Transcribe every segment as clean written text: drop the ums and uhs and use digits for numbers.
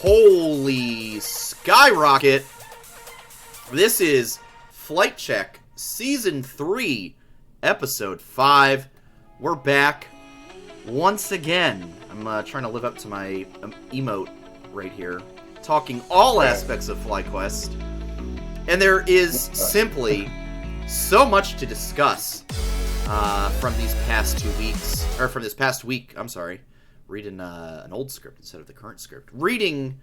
Holy skyrocket! This is Flight Check, Season 3, Episode 5. We're back once again. I'm trying to live up to my emote right here. Talking all aspects of FlyQuest. And there is simply so much to discuss from these past 2 weeks. Or from this past week, I'm sorry. Reading an old script instead of the current script. Reading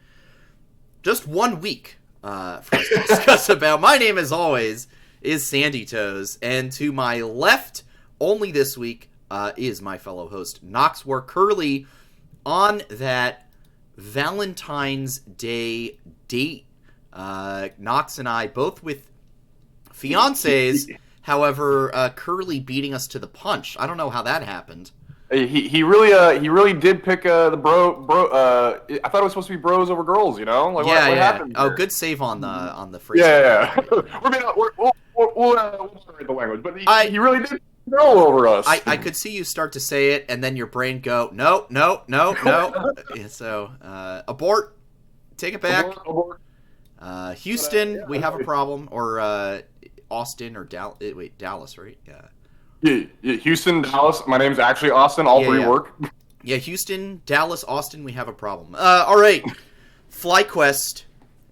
just 1 week for us to discuss about. My name, as always, is Sandy Toes, and to my left, only this week, is my fellow host, Nox. We're currently on that Valentine's Day date. Nox and I, both with fiancés, however, Curly beating us to the punch. I don't know how that happened. He really did pick the bro. I thought it was supposed to be bros over girls. You know, like what happened here? Oh, good save on the phrase. Yeah. We'll separate the language, but he really did roll over us. I could see you start to say it, and then your brain go, no. So abort. Take it back. Abort. Houston, we have a problem, or Austin or Dallas, right? Yeah. Yeah, Houston, Dallas. My name's actually Austin. All three work. Yeah, Houston, Dallas, Austin, we have a problem. All right. FlyQuest,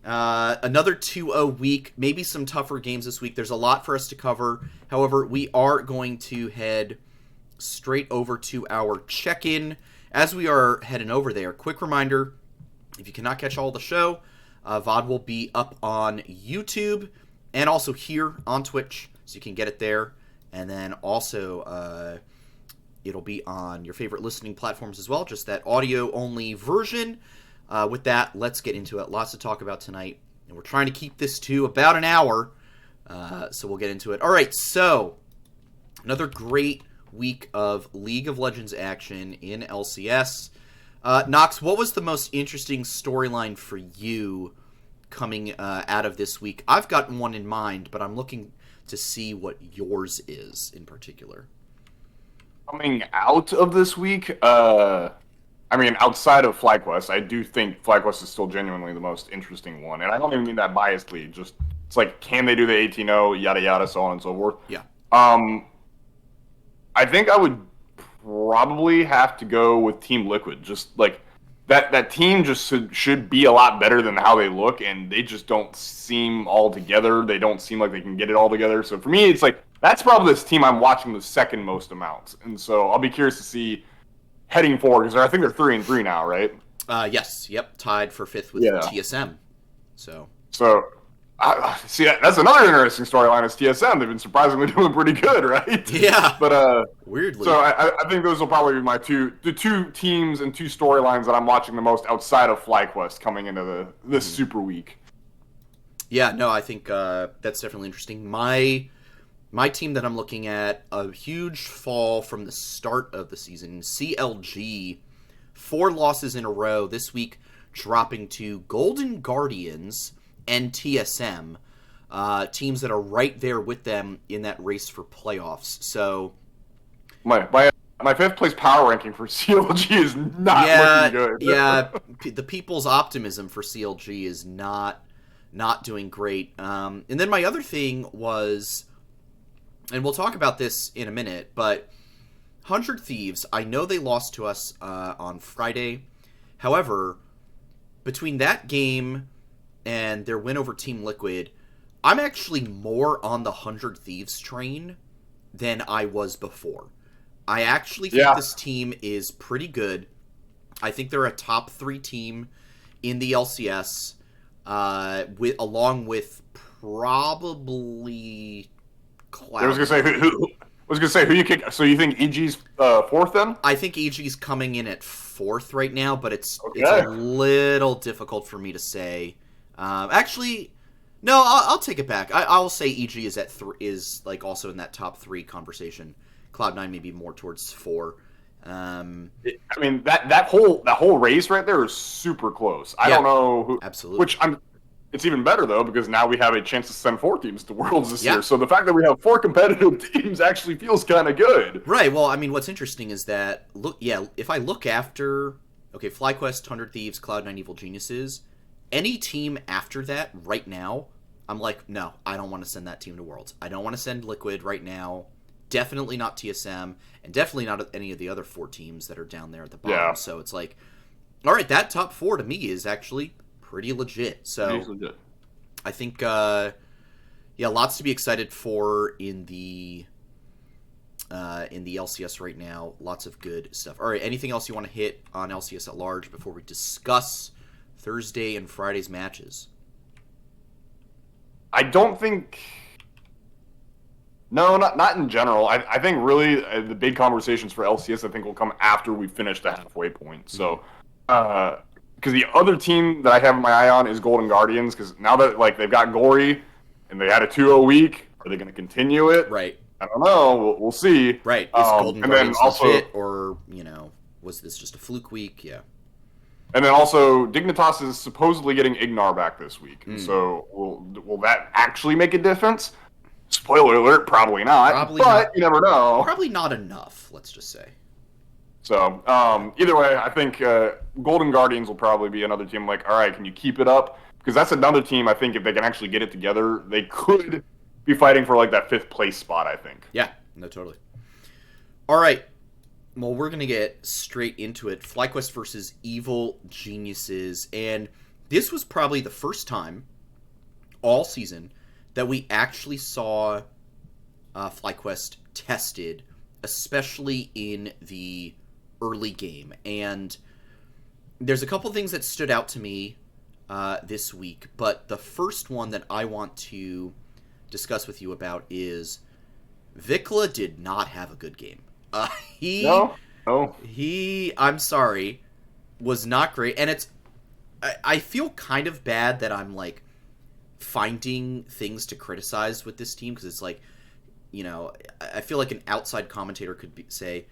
another 2-0 week. Maybe some tougher games this week. There's a lot for us to cover. However, we are going to head straight over to our check-in. As we are heading over there, quick reminder, if you cannot catch all the show, VOD will be up on YouTube and also here on Twitch, so you can get it there. And then also, it'll be on your favorite listening platforms as well, just that audio-only version. With that, let's get into it. Lots to talk about tonight. And we're trying to keep this to about an hour, so we'll get into it. All right, so another great week of League of Legends action in LCS. Nox, what was the most interesting storyline for you coming out of this week? I've got one in mind, but I'm looking to see what yours is in particular. Coming out of this week, outside of FlyQuest, I do think FlyQuest is still genuinely the most interesting one. And I don't even mean that biasedly. Just, it's like, can they do the 18-0, yada yada, so on and so forth. Yeah. I think I would probably have to go with Team Liquid. Just, like, that team just should be a lot better than how they look, and they just don't seem all together. They don't seem like they can get it all together. So for me, it's like, that's probably this team I'm watching the second most amount. And so I'll be curious to see heading forward, because I think they're 3-3 now, right? Yes. Yep. Tied for 5th with TSM. So see, that's another interesting storyline is TSM. They've been surprisingly doing pretty good, right? Yeah. But weirdly. So I think those will probably be the two teams and two storylines that I'm watching the most outside of FlyQuest coming into this super week. Yeah, no, I think that's definitely interesting. My team that I'm looking at, a huge fall from the start of the season, CLG, 4 losses in a row this week, dropping to Golden Guardians and TSM, teams that are right there with them in that race for playoffs. So my 5th place power ranking for CLG is not looking good. Yeah, the people's optimism for CLG is not doing great. And then my other thing was, and we'll talk about this in a minute, but 100 Thieves, I know they lost to us on Friday. However, between that game and their win over Team Liquid, I'm actually more on the 100 Thieves train than I was before. I actually think this team is pretty good. I think they're a top 3 team in the LCS, along with probably Cloud. I was gonna say who you kick. So you think EG's 4th then? I think EG's coming in at 4th right now, but it's a little difficult for me to say. Actually, no, I'll take it back. I'll say EG is at is like also in that top 3 conversation. Cloud9 maybe more towards 4. I mean that whole race right there is super close. I don't know who. Absolutely. It's even better though, because now we have a chance to send 4 teams to Worlds this year. So the fact that we have 4 competitive teams actually feels kind of good. Right. Well, I mean, what's interesting is that if I look after okay, FlyQuest, 100 Thieves, Cloud9 Evil Geniuses. Any team after that right now, I'm like, no, I don't want to send that team to Worlds. I don't want to send Liquid right now. Definitely not TSM, and definitely not any of the other 4 teams that are down there at the bottom. Yeah. So it's like, all right, that top 4 to me is actually pretty legit. So I think, lots to be excited for in the LCS right now. Lots of good stuff. All right, anything else you want to hit on LCS at large before we discuss Thursday and Friday's matches? I don't think... No, not in general. I think really the big conversations for LCS, I think, will come after we finish the halfway point. So, because the other team that I have my eye on is Golden Guardians, because now that they've got Gory and they had a 2-0 week, are they going to continue it? Right. I don't know. We'll see. Right. Is Golden and Guardians then also, legit, or was this just a fluke week? Yeah. And then also, Dignitas is supposedly getting Ignar back this week. So will that actually make a difference? Spoiler alert, probably not. You never know. Probably not enough, let's just say. So, either way, I think Golden Guardians will probably be another team all right, can you keep it up? Because that's another team, I think, if they can actually get it together, they could be fighting for that 5th place spot, I think. Yeah, no, totally. All right. Well, we're going to get straight into it. FlyQuest versus Evil Geniuses. And this was probably the first time all season that we actually saw FlyQuest tested, especially in the early game. And there's a couple things that stood out to me this week, but the first one that I want to discuss with you about is Vikla did not have a good game. I'm sorry, was not great. And I feel kind of bad that I'm finding things to criticize with this team, because it's I feel like an outside commentator could say,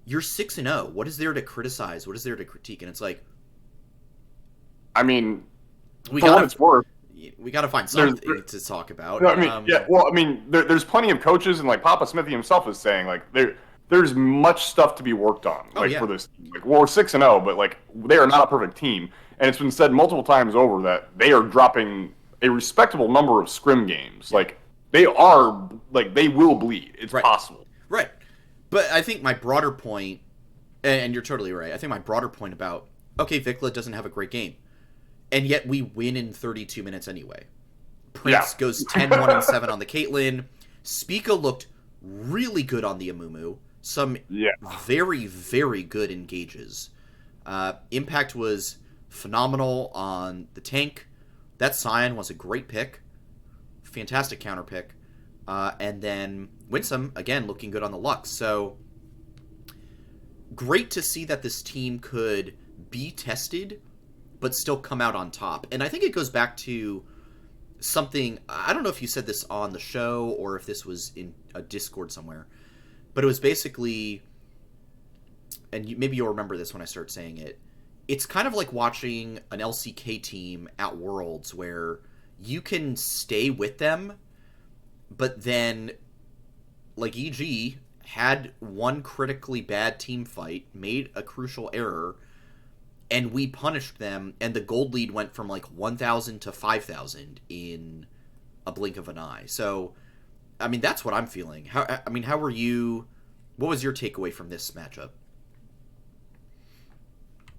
you're 6-0. What is there to criticize? What is there to critique? And it's I mean, for what it's worth, we got to find something to talk about. No, I mean, there's plenty of coaches, and Papa Smithy himself is saying there's much stuff to be worked on for this team. We're 6-0, but they are not a perfect team, and it's been said multiple times over that they are dropping a respectable number of scrim games. They will bleed. It's possible. Right. But I think my broader point, and you're totally right, I think my broader point about, okay, Vikla doesn't have a great game, and yet we win in 32 minutes anyway. Prince goes 10-1-7 on the Caitlyn. Spica looked really good on the Amumu. Some very, very good engages. Impact was phenomenal on the tank. That Scion was a great pick. Fantastic counter pick. And then Winsome, again, looking good on the Lux. So, great to see that this team could be tested, but still come out on top. And I think it goes back to something, I don't know if you said this on the show or if this was in a Discord somewhere, but it was basically, and maybe you'll remember this when I start saying it, it's kind of like watching an LCK team at Worlds where you can stay with them, but then, EG had one critically bad team fight, made a crucial error, and we punished them, and the gold lead went from 1,000 to 5,000 in a blink of an eye. So, I mean, that's what I'm feeling. How were you? What was your takeaway from this matchup?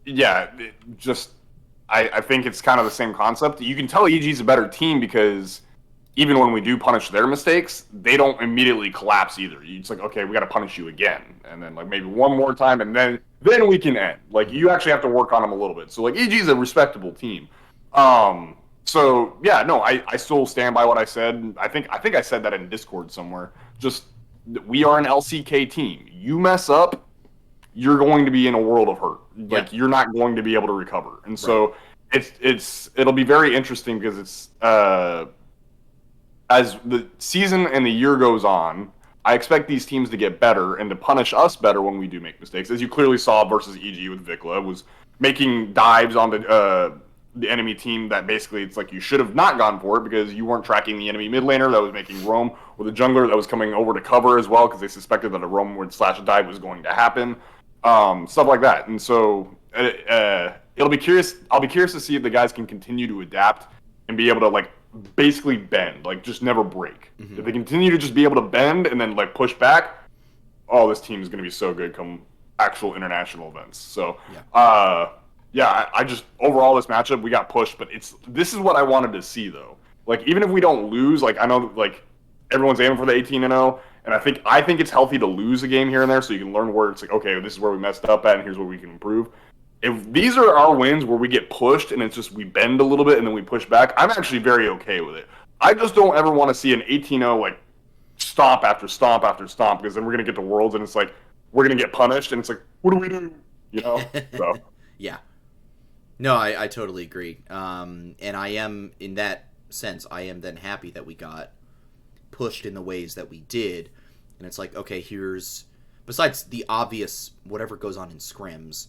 Yeah, I think it's kind of the same concept. You can tell EG's a better team because even when we do punish their mistakes, they don't immediately collapse either. It's okay, we got to punish you again, and then maybe one more time, and then we can end. You actually have to work on them a little bit. So EG's a respectable team. So yeah, no, I still stand by what I said. I think I said that in Discord somewhere. Just we are an LCK team. You mess up, you're going to be in a world of hurt. You're not going to be able to recover. And so it'll be very interesting because it's as the season and the year goes on, I expect these teams to get better and to punish us better when we do make mistakes. As you clearly saw versus EG with Vikla, was making dives on the enemy team that basically it's you should have not gone for it because you weren't tracking the enemy mid laner that was making roam, or the jungler that was coming over to cover as well because they suspected that a roam/dive was going to happen. Stuff like that. And so it'll be curious. I'll be curious to see if the guys can continue to adapt and be able to like basically bend, like just never break. If they continue to just be able to bend and then like push back, oh, this team is going to be so good come actual international events. So, I just overall this matchup we got pushed, but this is what I wanted to see though. Like even if we don't lose, like I know like everyone's aiming for the 18-0, and I think it's healthy to lose a game here and there so you can learn where it's like, okay, this is where we messed up at, and here's where we can improve. If these are our wins where we get pushed and it's just we bend a little bit and then we push back, I'm actually very okay with it. I just don't ever want to see an 18-0 like stomp after stomp after stomp, because then we're gonna get to Worlds and it's like we're gonna get punished and it's like, what do we do? You know? So. Yeah. No, I totally agree. And I am, in that sense, I am then happy that we got pushed in the ways that we did. And it's like, okay, here's, besides the obvious whatever goes on in scrims,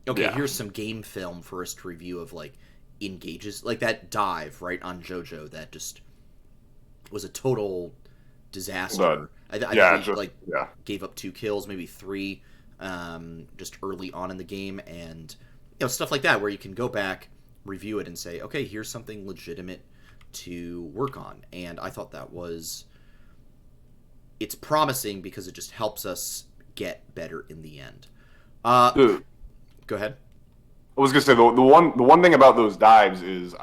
okay, here's some game film for us to review of like engages, like that dive right on JoJo that just was a total disaster. I think gave up 2 kills, maybe 3, just early on in the game, and stuff like that where you can go back, review it, and say, okay, here's something legitimate to work on. And I thought that it's promising because it just helps us get better in the end. Go ahead. I was gonna say the one thing about those dives is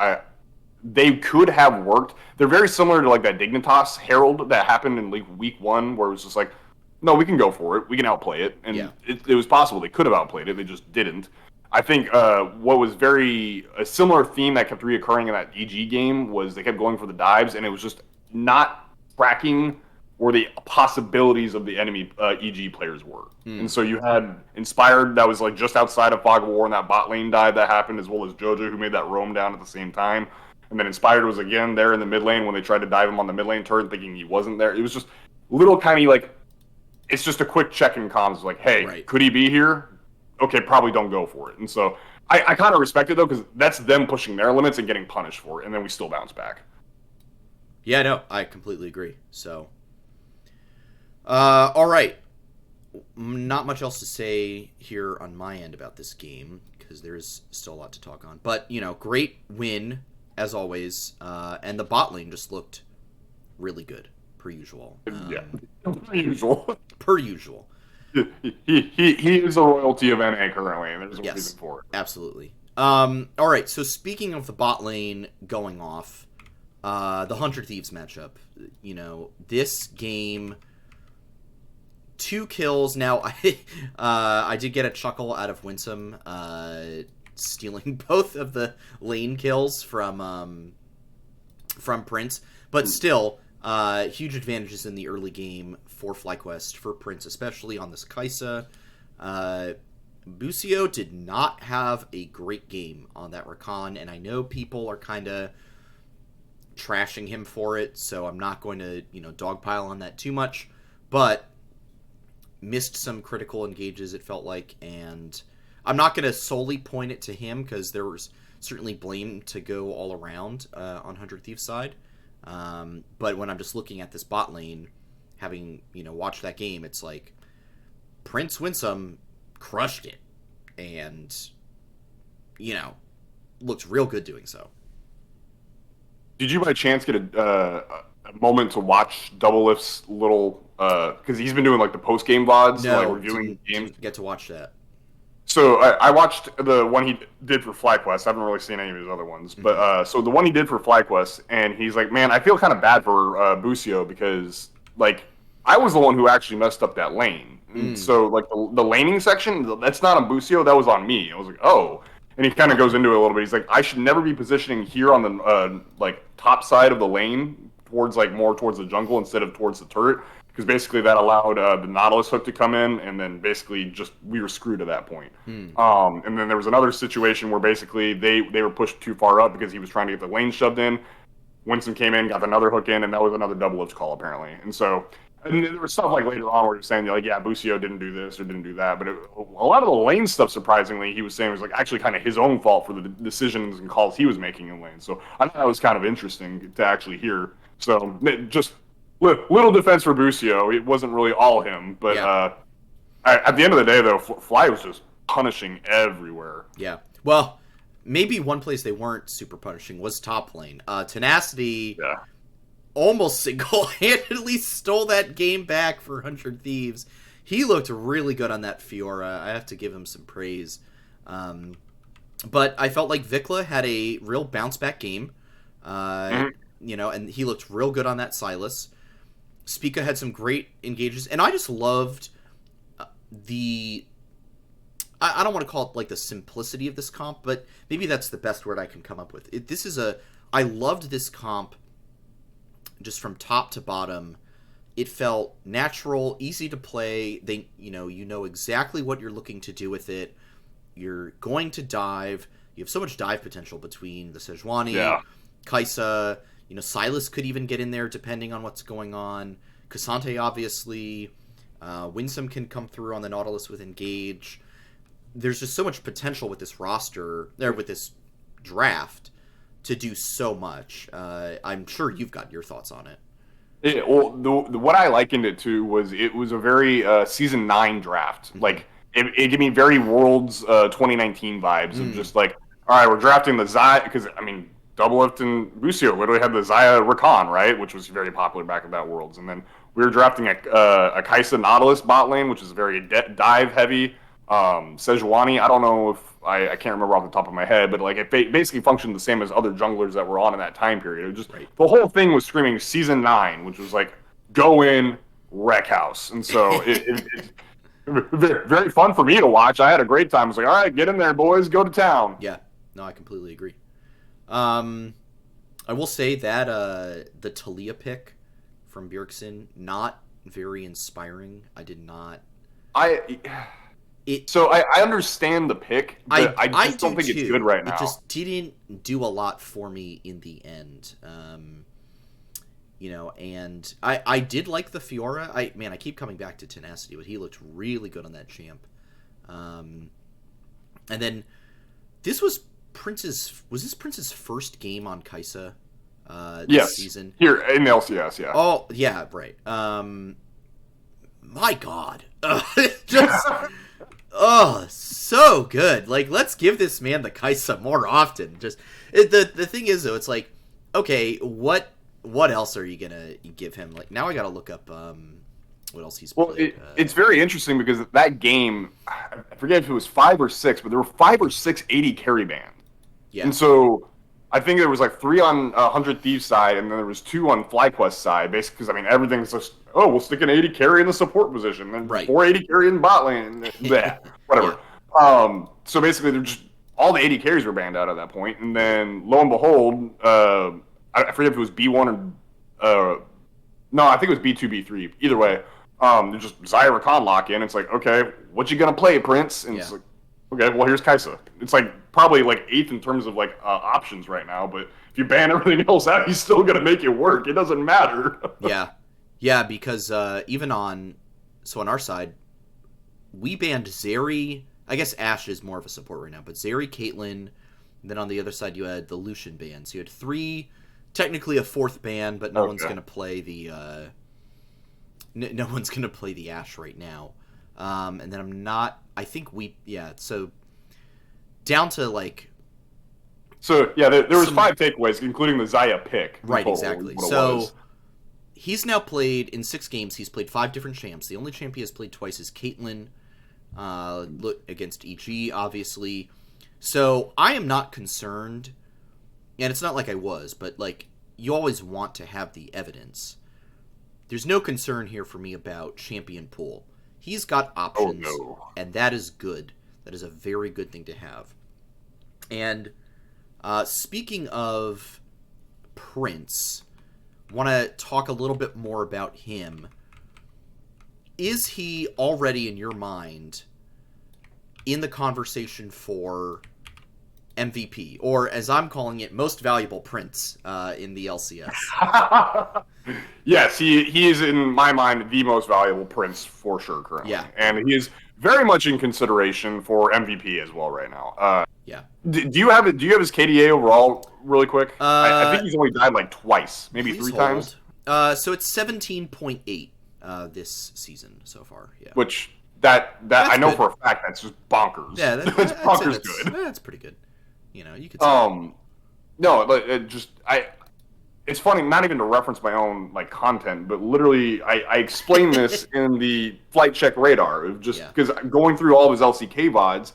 they could have worked. They're very similar to like that Dignitas Herald that happened in like week 1, where it was just like, no, we can go for it, we can outplay it, and it was possible they could have outplayed it, they just didn't. I think what was a similar theme that kept reoccurring in that EG game was they kept going for the dives, and it was just not tracking where the possibilities of the enemy EG players were. And so you had Inspired that was like just outside of Fog of War, and that bot lane dive that happened, as well as JoJo who made that roam down at the same time. And then Inspired was again there in the mid lane when they tried to dive him on the mid lane turret thinking he wasn't there. It was just little tiny like, it's just a quick check in comms like, hey, could he be here? Okay, probably don't go for it. And so I kind of respect it though, because that's them pushing their limits and getting punished for it, and then we still bounce back. Yeah, no, I completely agree. So, all right. Not much else to say here on my end about this game, because there is still a lot to talk on. But, great win, as always. And the bot lane just looked really good, per usual. Per usual. Per usual. He is a royalty of NA currently, and there's a reason for it. Absolutely. All right, so speaking of the bot lane going off, the Hunter Thieves matchup, this game, 2 kills. Now, I did get a chuckle out of Winsome stealing both of the lane kills from Prince, but still, huge advantages in the early game for FlyQuest, for Prince, especially on this Kai'Sa. Busio did not have a great game on that Rakan, and I know people are kind of trashing him for it, so I'm not going to, dogpile on that too much, but missed some critical engages, it felt like, and I'm not going to solely point it to him, because there was certainly blame to go all around on Hunter Thief's side. But when I'm just looking at this bot lane, having, watched that game, it's like Prince Winsome crushed it, and, looked real good doing so. Did you by chance get a moment to watch Double Lift's little, because he's been doing like the post-game VODs, reviewing games? Didn't get to watch that. So I watched the one he did for FlyQuest. I haven't really seen any of his other ones, but so the one he did for FlyQuest, and he's like, man, I feel kind of bad for Busio, because like I was the one who actually messed up that lane. And so like the laning section, that's not on Busio, that was on me. I was like, oh. And he kind of goes into it a little bit. He's like, I should never be positioning here on the like top side of the lane towards like more towards the jungle instead of towards the turret, because basically that allowed the Nautilus hook to come in, and then basically just we were screwed at that point. And then there was another situation where basically they were pushed too far up because he was trying to get the lane shoved in. Winston came in, got another hook in, and that was another double lift call apparently. And so and there was stuff like later on where you're saying like, yeah, Busio didn't do this or didn't do that, but a lot of the lane stuff, surprisingly, he was saying was like actually kind of his own fault for the decisions and calls he was making in lane. So I thought that was kind of interesting to actually hear. So just little defense for Busio. It wasn't really all him, but at the end of the day, though, Fly was just punishing everywhere. Yeah. Well, maybe one place they weren't super punishing was top lane. Tenacity almost single-handedly stole that game back for 100 Thieves. He looked really good on that Fiora. I have to give him some praise. But I felt like Vikla had a real bounce-back game. You know, and he looked real good on that Sylas. Spica had some great engages, and I just loved the... I don't want to call it like the simplicity of this comp, but maybe that's the best word I can come up with. I loved this comp just from top to bottom. It felt natural, easy to play. You know exactly what you're looking to do with it. You're going to dive. You have so much dive potential between the Sejuani, Kai'Sa. You know, Sylas could even get in there depending on what's going on. Cassante, obviously. Winsome can come through on the Nautilus with Engage. There's just so much potential with this roster, or with this draft, to do so much. I'm sure you've got your thoughts on it. What I likened it to was it was a very Season 9 draft. Mm-hmm. Like, it gave me very Worlds 2019 vibes of just like, all right, we're drafting the Xayah, because, I mean, Doublelift and Lucio literally had the Xayah Rakan, right, which was very popular back at that Worlds. And then we were drafting a Kai'Sa Nautilus bot lane, which is very dive-heavy. Sejuani, I don't know if I can't remember off the top of my head, but like it basically functioned the same as other junglers that were on in that time period. It was just the whole thing was screaming Season 9, which was like go in, wreck house, and so it's very fun for me to watch. I had a great time. I was like, all right, get in there, boys, go to town. Yeah, no, I completely agree. I will say that the Talia pick from Bjergsen, not very inspiring. I did not. So I understand the pick, but I just don't think it's good right now. It just didn't do a lot for me in the end. You know, and I did like the Fiora. I keep coming back to Tenacity, but he looked really good on that champ. And then this was Prince's first game on Kai'Sa this season? Here in the LCS, yeah. Oh, yeah, right. My God. Just... Oh, so good. Like, let's give this man the Kai'Sa more often. Just the thing is, though, it's like, okay, what else are you gonna give him? Like, now I gotta look up what else he's played. Well, it's very interesting because that game, I forget if it was 5 or 6, but there were 5 or 6 80 carry banned. Yeah. And so I think there was like 3 on 100 Thieves side, and then there was 2 on FlyQuest side, basically because, I mean, everything's just, we'll stick an 80 carry in the support position, then 480 carry in bot lane, whatever. Yeah. So basically, they're just, all the 80 carries were banned out at that point, and then lo and behold, I forget if it was B1 or, no, I think it was B2, B3, either way, there's just Xayah Rakan lock in, it's like, okay, what you gonna play, Prince? And it's like, okay, well, here's Kai'Sa. It's like probably like 8th in terms of like options right now, but if you ban everything else out, he's still gonna make it work. It doesn't matter. Yeah, because even on our side, we banned Zeri. I guess Ashe is more of a support right now, but Zeri, Caitlyn, then on the other side you had the Lucian ban. So you had 3, technically a 4th ban, but no one's gonna play the no one's gonna play the Ashe right now. And then so down to like... So, yeah, there was 5 takeaways, including the Xayah pick. Right, exactly. So, he's now played, in 6 games, he's played 5 different champs. The only champ he has played twice is Caitlyn, against EG, obviously. So, I am not concerned, and it's not like I was, but, like, you always want to have the evidence. There's no concern here for me about champion pool. He's got options, and that is good. That is a very good thing to have. And speaking of Prince, want to talk a little bit more about him. Is he already, in your mind, in the conversation for MVP, or as I'm calling it, most valuable Prince in the LCS? Yes, he is, in my mind, the most valuable Prince for sure currently. Yeah. And he is very much in consideration for MVP as well right now. Do you have his KDA overall really quick? I think he's only died like twice, maybe 3 times. So it's 17.8 this season so far. Yeah. Which I know good. for a fact that's just bonkers. Yeah, That's bonkers good. That's pretty good. You know, you could say. No, but it's funny, not even to reference my own like content, but literally I explained this in the Flight Check Radar, just because going through all of his LCK VODs,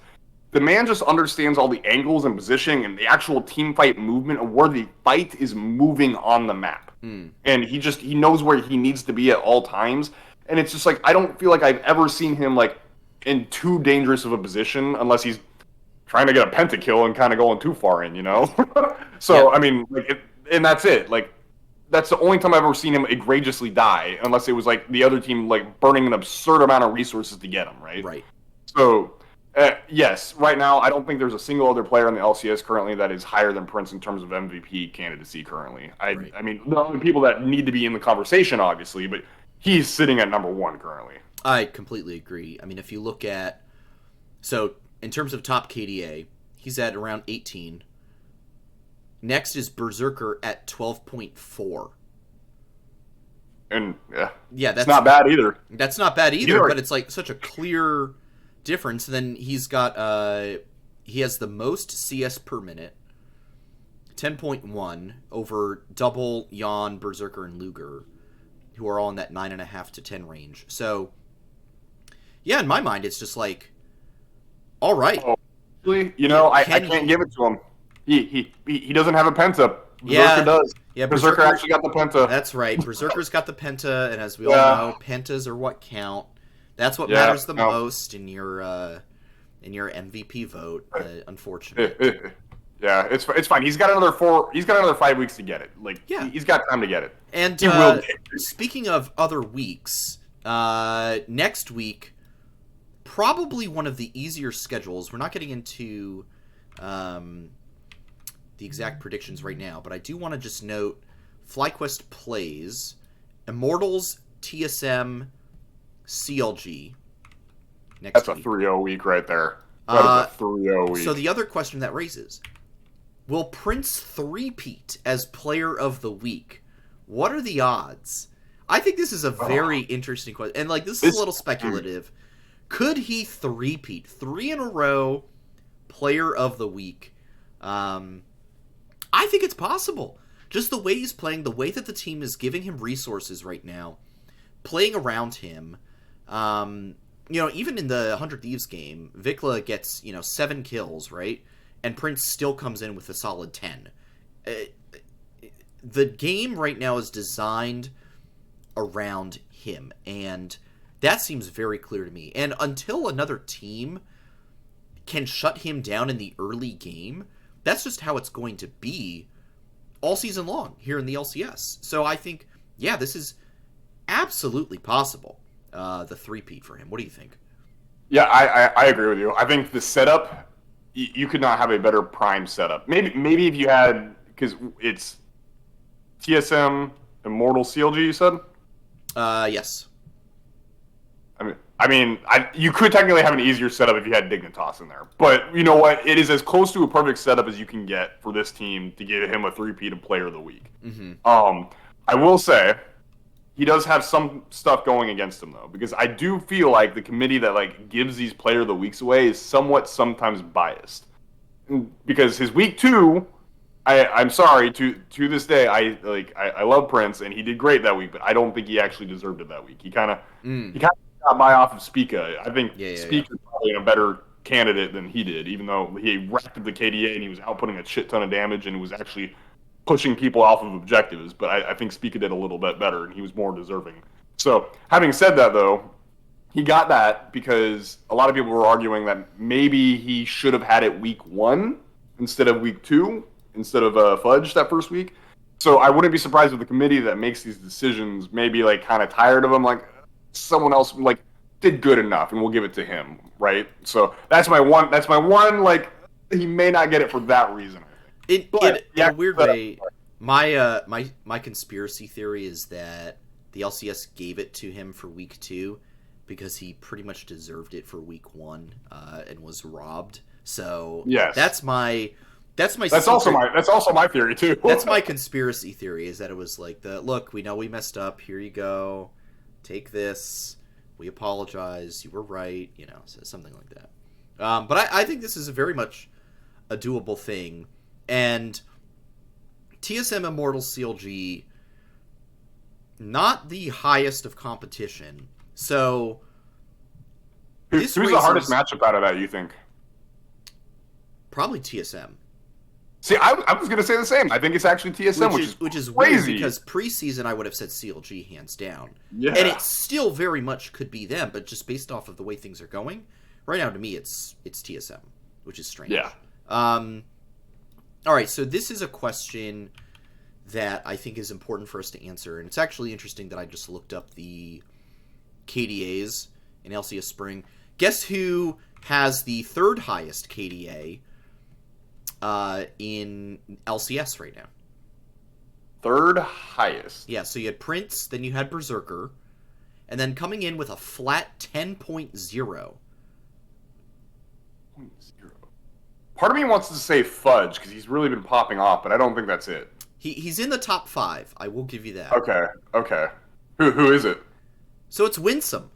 the man just understands all the angles and positioning and the actual team fight movement of where the fight is moving on the map. And he knows where he needs to be at all times. And it's just like, I don't feel like I've ever seen him like in too dangerous of a position unless he's trying to get a pentakill and kind of going too far in, you know? So, I mean, like, and that's it. Like, that's the only time I've ever seen him egregiously die, unless it was like the other team like burning an absurd amount of resources to get him, right? Right. So, yes, right now I don't think there's a single other player in the LCS currently that is higher than Prince in terms of MVP candidacy currently. I mean, the only people that need to be in the conversation, obviously, but he's sitting at number 1 currently. I completely agree. I mean, if you look at... So, in terms of top KDA, he's at around 18. Next is Berserker at 12.4. And, that's not bad either. That's not bad either, but it's like such a clear difference. Then he's got... he has the most CS per minute, 10.1, over Double, Yawn, Berserker, and Luger, who are all in that 9.5 to 10 range. So, yeah, in my mind, it's just like, all right. You know, I can't give it to him. He doesn't have a penta. Berserker does. Yeah, Berserker actually got the penta. That's right. Berserker's got the penta, and as we all know, pentas are what count. That's what matters the most in your MVP vote. Unfortunately. Yeah, it's fine. He's got another 5 weeks to get it. Like, he's got time to get it. And speaking of other weeks, next week, probably one of the easier schedules. We're not getting into the exact predictions right now, but I do want to just note FlyQuest plays Immortals, TSM, CLG next week. That's a 3-0 week right there. That is a 3-0 week. So the other question that raises, will Prince Threepeat as player of the week? What are the odds? I think this is a very interesting question. And like, this is a little speculative. Could he Threepeat? 3 in a row, player of the week. I think it's possible. Just the way he's playing, the way that the team is giving him resources right now, playing around him. You know, even in the 100 Thieves game, Vikla gets, 7 kills, right? And Prince still comes in with a solid 10. The game right now is designed around him, and that seems very clear to me. And until another team can shut him down in the early game, that's just how it's going to be all season long here in the LCS. So I think, this is absolutely possible, the Threepeat for him. What do you think? Yeah, I agree with you. I think the setup, you could not have a better prime setup. Maybe if you had, because it's TSM, Immortal, CLG, you said? Yes. I mean, you could technically have an easier setup if you had Dignitas in there. But you know what? It is as close to a perfect setup as you can get for this team to give him a Threepeat of Player of the Week. Mm-hmm. I will say, he does have some stuff going against him, though. Because I do feel like the committee that like gives these Player of the Weeks away is somewhat sometimes biased. Because his Week 2... I'm sorry, to this day, I love Prince, and he did great that week, but I don't think he actually deserved it that week. He kind of got by off of Spica. I think Spica's probably a better candidate than he did, even though he racked up the KDA and he was outputting a shit ton of damage and was actually pushing people off of objectives. But I think Spica did a little bit better, and he was more deserving. So, having said that, though, he got that because a lot of people were arguing that maybe he should have had it week 1 instead of week 2. Instead of Fudge that first week. So I wouldn't be surprised if the committee that makes these decisions maybe like kind of tired of him, like someone else like did good enough and we'll give it to him, right? So that's my one like he may not get it for that reason. In a weird way, my conspiracy theory is that the LCS gave it to him for week 2 because he pretty much deserved it for week 1 and was robbed. So that's also my theory too. That's my conspiracy theory, is that it was like look, we know we messed up, here you go, take this, We apologize. You were right. Something like that. But I think this is very much a doable thing. And TSM Immortal CLG, not the highest of competition. So who's the hardest matchup out of that, you think? Probably TSM. See, I was going to say the same. I think it's actually TSM, which is weird because preseason I would have said CLG hands down. Yeah. And it still very much could be them, but just based off of the way things are going, right now to me it's TSM, which is strange. Yeah. All right, so this is a question that I think is important for us to answer, and it's actually interesting that I just looked up the KDAs in LCS Spring. Guess who has the third highest KDA in LCS right now? Third highest. Yeah, so you had Prince, then you had Berserker, and then coming in with a flat 10.0. Part of me wants to say Fudge, because he's really been popping off, but I don't think that's it. He's in the top 5. I will give you that. Okay. Who is it? So it's Winsome.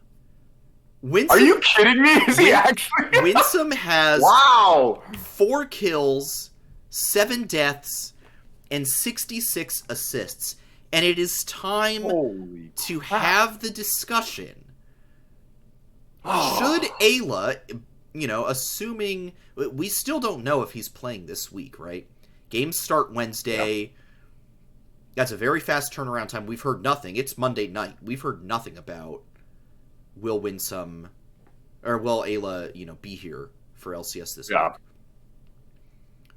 Are you kidding me? Is he actually? Winsome has 4 kills, 7 deaths, and 66 assists. And it is time to have the discussion. Should Eyla, assuming... We still don't know if he's playing this week, right? Games start Wednesday. Yep. That's a very fast turnaround time. We've heard nothing. It's Monday night. We've heard nothing about will Winsome or will Eyla, be here for LCS this week.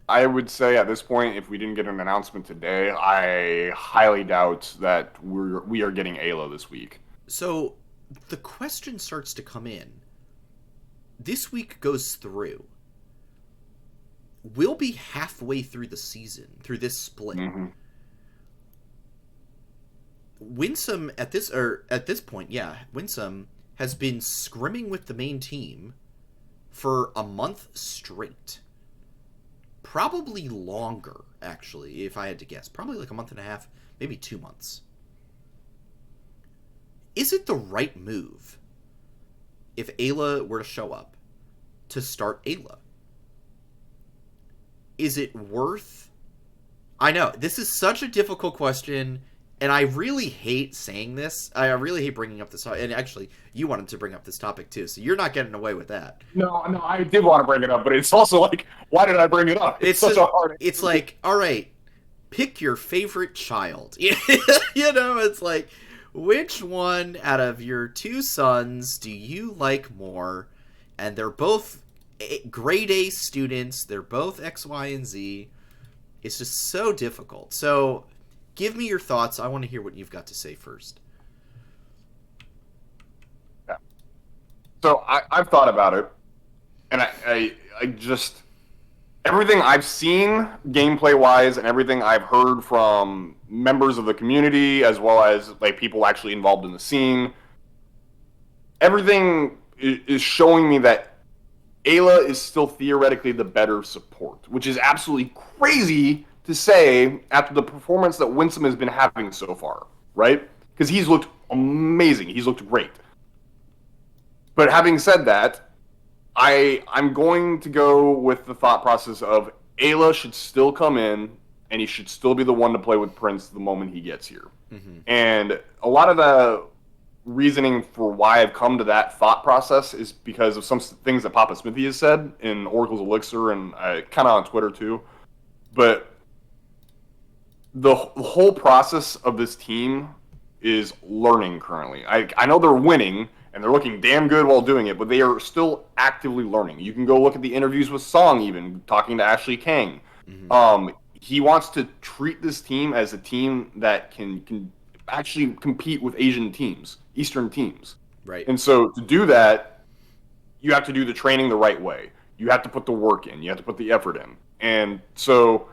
I would say at this point, if we didn't get an announcement today, I highly doubt that we are getting Eyla this week. So the question starts to come in. This week goes through. We'll be halfway through the season, through this split. Mm-hmm. Winsome at this point, Winsome has been scrimming with the main team for a month straight. Probably longer, actually, if I had to guess. Probably like a month and a half, maybe 2 months. Is it the right move if Eyla were to show up to start Eyla? Is it worth... I know, this is such a difficult question, and I really hate saying this. I really hate bringing up this... And actually, you wanted to bring up this topic, too, so you're not getting away with that. No, I did want to bring it up, but it's also like, why did I bring it up? It's such a hard... It's like, all right, pick your favorite child. It's like, which one out of your 2 sons do you like more? And they're both grade A students. They're both X, Y, and Z. It's just so difficult. So give me your thoughts. I want to hear what you've got to say first. Yeah. So I've thought about it, and I just... Everything I've seen gameplay-wise and everything I've heard from members of the community as well as like people actually involved in the scene, everything is showing me that Eyla is still theoretically the better support, which is absolutely crazy to say after the performance that Winsome has been having so far, right? Because he's looked amazing. He's looked great. But having said that, I'm going to go with the thought process of Eyla should still come in, and he should still be the one to play with Prince the moment he gets here. Mm-hmm. And a lot of the reasoning for why I've come to that thought process is because of some things that Papa Smithy has said in Oracle's Elixir and kind of on Twitter too. But the whole process of this team is learning currently. I know they're winning, and they're looking damn good while doing it, but they are still actively learning. You can go look at the interviews with Song, even talking to Ashley Kang. Mm-hmm. He wants to treat this team as a team that can actually compete with Asian teams, Eastern teams. Right. And so to do that, you have to do the training the right way. You have to put the work in. You have to put the effort in. And so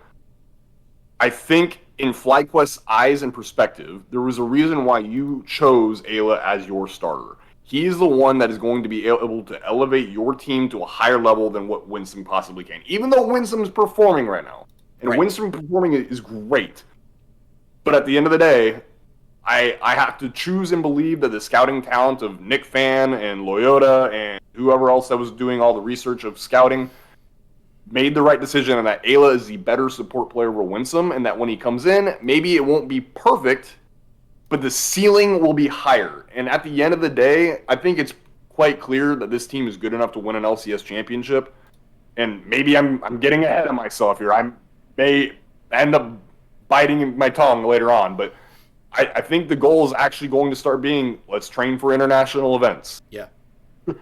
I think in FlyQuest's eyes and perspective, there was a reason why you chose Eyla as your starter. He is the one that is going to be able to elevate your team to a higher level than what Winsome possibly can. Even though Winsome is performing right now. And Winsome performing is great. But at the end of the day, I have to choose and believe that the scouting talent of Nick Fan and Loyola and whoever else that was doing all the research of scouting made the right decision, and that Eyla is the better support player for Winsome, and that when he comes in, maybe it won't be perfect, but the ceiling will be higher. And at the end of the day, I think it's quite clear that this team is good enough to win an LCS championship. And maybe I'm getting ahead of myself here. I may end up biting my tongue later on, but I think the goal is actually going to start being, let's train for international events. Yeah.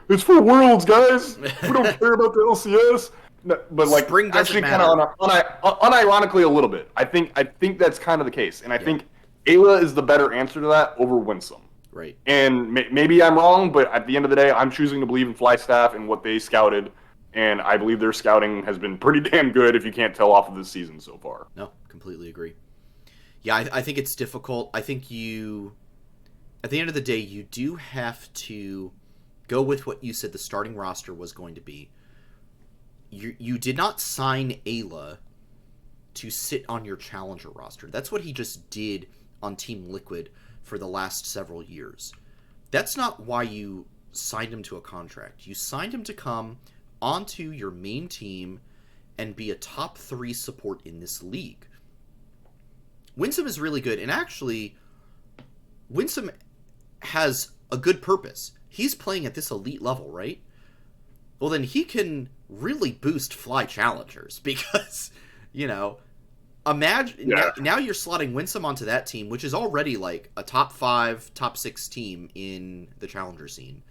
It's for Worlds, guys. We don't care about the LCS. No, but like, Spring actually, doesn't kind of unironically a little bit. I think that's kind of the case, and I think Eyla is the better answer to that over Winsome. Right. And maybe I'm wrong, but at the end of the day, I'm choosing to believe in FlyStaff and what they scouted, and I believe their scouting has been pretty damn good. If you can't tell off of this season so far. No, completely agree. Yeah, I think it's difficult. I think at the end of the day, you do have to go with what you said the starting roster was going to be. You did not sign Eyla to sit on your challenger roster. That's what he just did on Team Liquid for the last several years. That's not why you signed him to a contract. You signed him to come onto your main team and be a top 3 support in this league. Winsome is really good, and actually, Winsome has a good purpose. He's playing at this elite level, right? Well, then he can really boost Fly challengers because, imagine now you're slotting Winsome onto that team, which is already like a top 5, top 6 team in the challenger scene.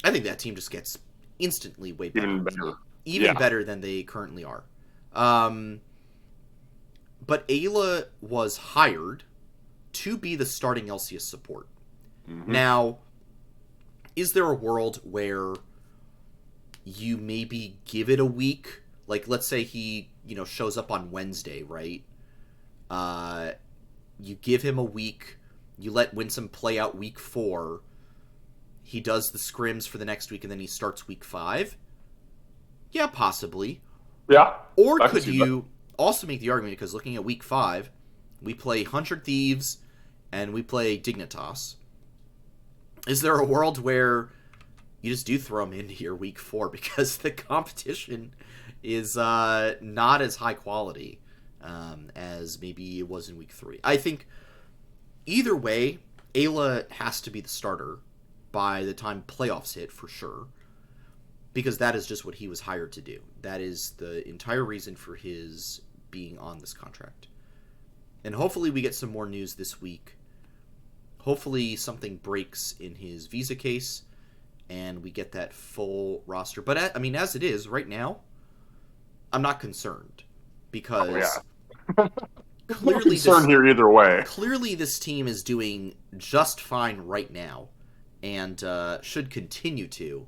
I think that team just gets instantly way better. Even better than they currently are. But Eyla was hired to be the starting LCS support. Mm-hmm. Now, is there a world where you maybe give it a week? Like, let's say he, shows up on Wednesday, right? You give him a week. You let Winsome play out week 4. He does the scrims for the next week, and then he starts week 5. Yeah, possibly. Yeah. Or could you also make the argument, because looking at week 5, we play 100 Thieves, and we play Dignitas. Is there a world where you just do throw him into your week 4 because the competition is not as high quality as maybe it was in week 3? I think either way, Eyla has to be the starter by the time playoffs hit for sure, because that is just what he was hired to do. That is the entire reason for his being on this contract. And hopefully we get some more news this week. Hopefully something breaks in his visa case and we get that full roster. But, as it is right now, I'm not concerned because clearly concerned here either way. Clearly this team is doing just fine right now and should continue to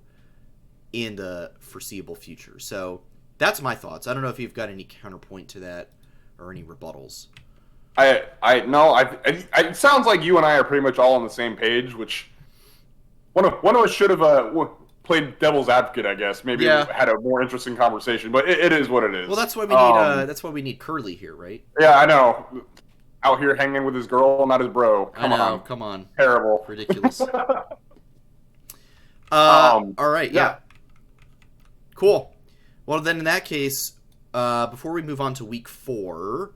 in the foreseeable future. So that's my thoughts. I don't know if you've got any counterpoint to that or any rebuttals. It sounds like you and I are pretty much all on the same page, which one of us should have played devil's advocate, I guess. Maybe had a more interesting conversation, but it is what it is. Well, that's why we need that's why we need Curly here, right? Yeah, I know. Out here hanging with his girl, not his bro. Come on. Terrible. Ridiculous. All right, yeah. Cool. Well, then in that case, before we move on to week 4,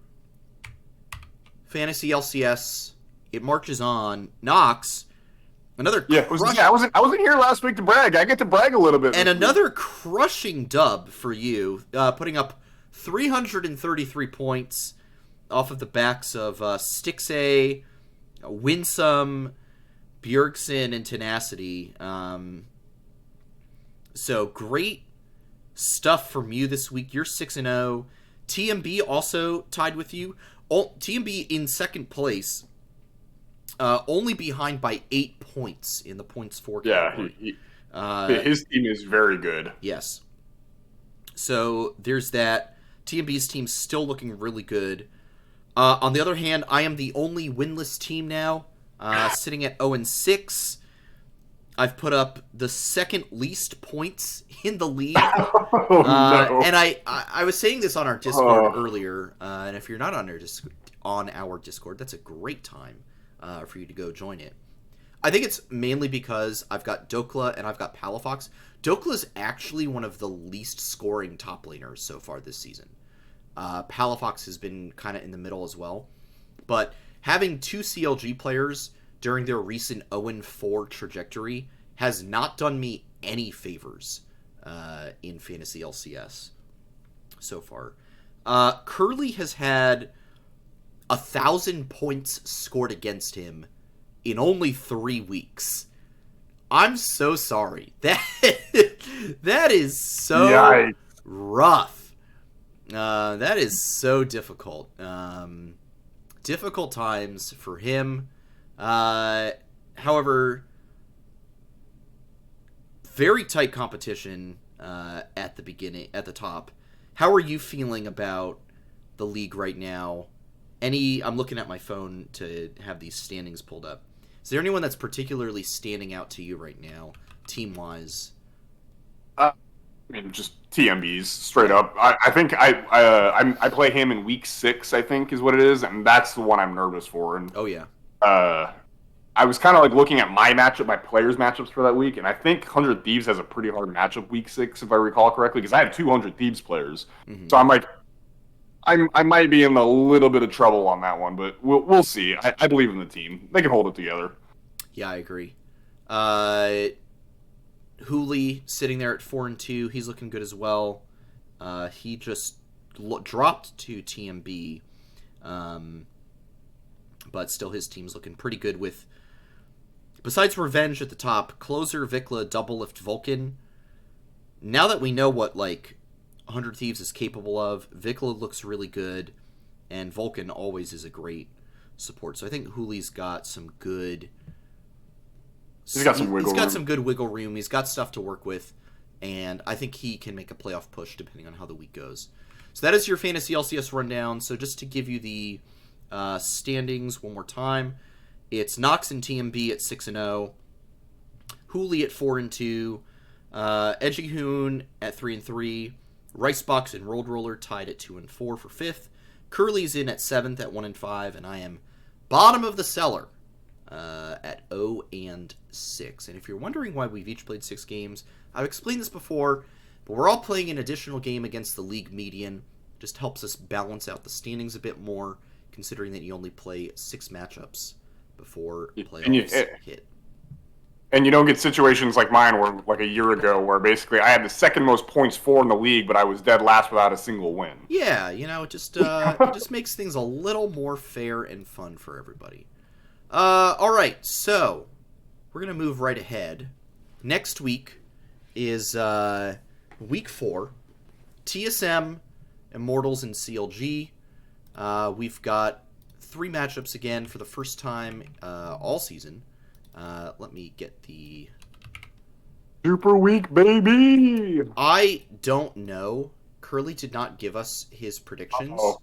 Fantasy LCS, it marches on. Nox, another I wasn't here last week to brag. I get to brag a little bit. And another crushing dub for you, putting up 333 points off of the backs of Stixay, Winsome, Bjergsen, and Tenacity. So great stuff from you this week. You're 6-0. TMB also tied with you. TMB in second place, only behind by 8 points in the points for category. His team is very good. Yes. So there's that. TMB's team's still looking really good. On the other hand, I am the only winless team now, sitting at 0-6. I've put up the second least points in the league. No. And I was saying this on our Discord earlier, and if you're not on our Discord, that's a great time. for you to go join it. I think it's mainly because I've got Dokla and I've got Palafox. Dokla's actually one of the least scoring top laners so far this season. Palafox has been kind of in the middle as well. But having two CLG players during their recent 0-4 trajectory has not done me any favors in Fantasy LCS so far. Curly has had 1,000 points scored against him in only 3 weeks. I'm so sorry. That is so rough. That is so difficult. Difficult times for him. However, very tight competition at the top. How are you feeling about the league right now? I'm looking at my phone to have these standings pulled up. Is there anyone that's particularly standing out to you right now, team-wise? I mean, just TMBs, straight up. I think I play him in week 6, I think is what it is, and that's the one I'm nervous for. And oh yeah. I was kind of like looking at my players' matchups for that week, and I think 100 Thieves has a pretty hard matchup week 6, if I recall correctly, because I have 200 Thieves players. Mm-hmm. So I'm like, I might be in a little bit of trouble on that one, but we'll see. I believe in the team; they can hold it together. Yeah, I agree. Hooli sitting there at 4-2. He's looking good as well. He just dropped to TMB, but still his team's looking pretty good with. Besides Revenge at the top, Closer, Vikla, Double Lift, Vulcan. Now that we know what 100 Thieves is capable of, Vikla looks really good, and Vulcan always is a great support. So I think Hooli's got some good. He's got some wiggle room. He's got some good wiggle room. He's got stuff to work with, and I think he can make a playoff push depending on how the week goes. So that is your Fantasy LCS rundown. So just to give you the standings one more time, it's Nox and TMB at 6-0, Hooli at 4-2, Edgyhoon at 3-3, Ricebox and Rolled Roller tied at 2-4 for 5th. Curly's in at 7th at 1-5, and I am bottom of the cellar at 0-6. And if you're wondering why we've each played 6 games, I've explained this before, but we're all playing an additional game against the league median. Just helps us balance out the standings a bit more, considering that you only play 6 matchups before playoffs hit. And you don't get situations like mine where, like a year ago, where basically I had the second most points for in the league, but I was dead last without a single win. Yeah, it just makes things a little more fair and fun for everybody. All right, so we're gonna move right ahead. Next week is week 4, TSM, Immortals, and CLG. We've got 3 matchups again for the first time all season. Let me get the Super Week, baby! I don't know. Curly did not give us his predictions. Uh-oh.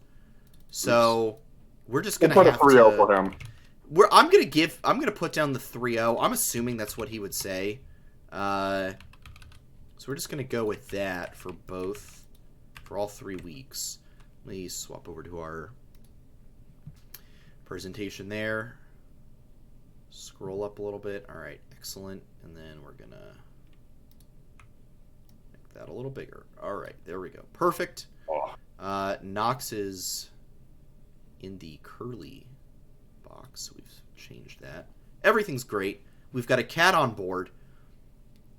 So we're just gonna put have a 3-0 for him. I'm gonna put down the 3-0. I'm assuming that's what he would say. So we're just gonna go with that for all 3 weeks. Let me swap over to our presentation there. Scroll up a little bit. All right, excellent. And then we're going to make that a little bigger. All right, there we go. Perfect. Nox is in the curly box. We've changed that. Everything's great. We've got a cat on board.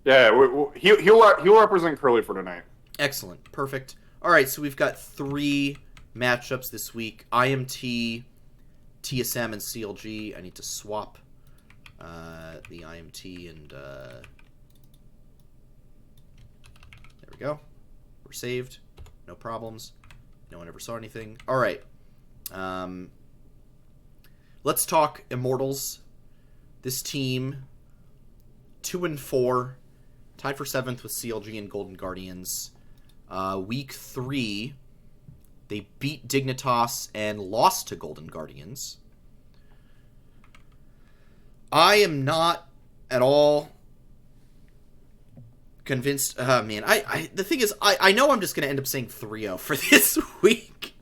Yeah, he'll represent Curly for tonight. Excellent. Perfect. All right, so we've got 3 matchups this week. IMT, TSM, and CLG. I need to swap the IMT and there we go. We're saved. No problems. No one ever saw anything. All right. Let's talk Immortals. This team, 2-4, tied for 7th with CLG and Golden Guardians. Week 3, they beat Dignitas and lost to Golden Guardians. I am not at all convinced. Man, the thing is, I know I'm just going to end up saying 3-0 for this week.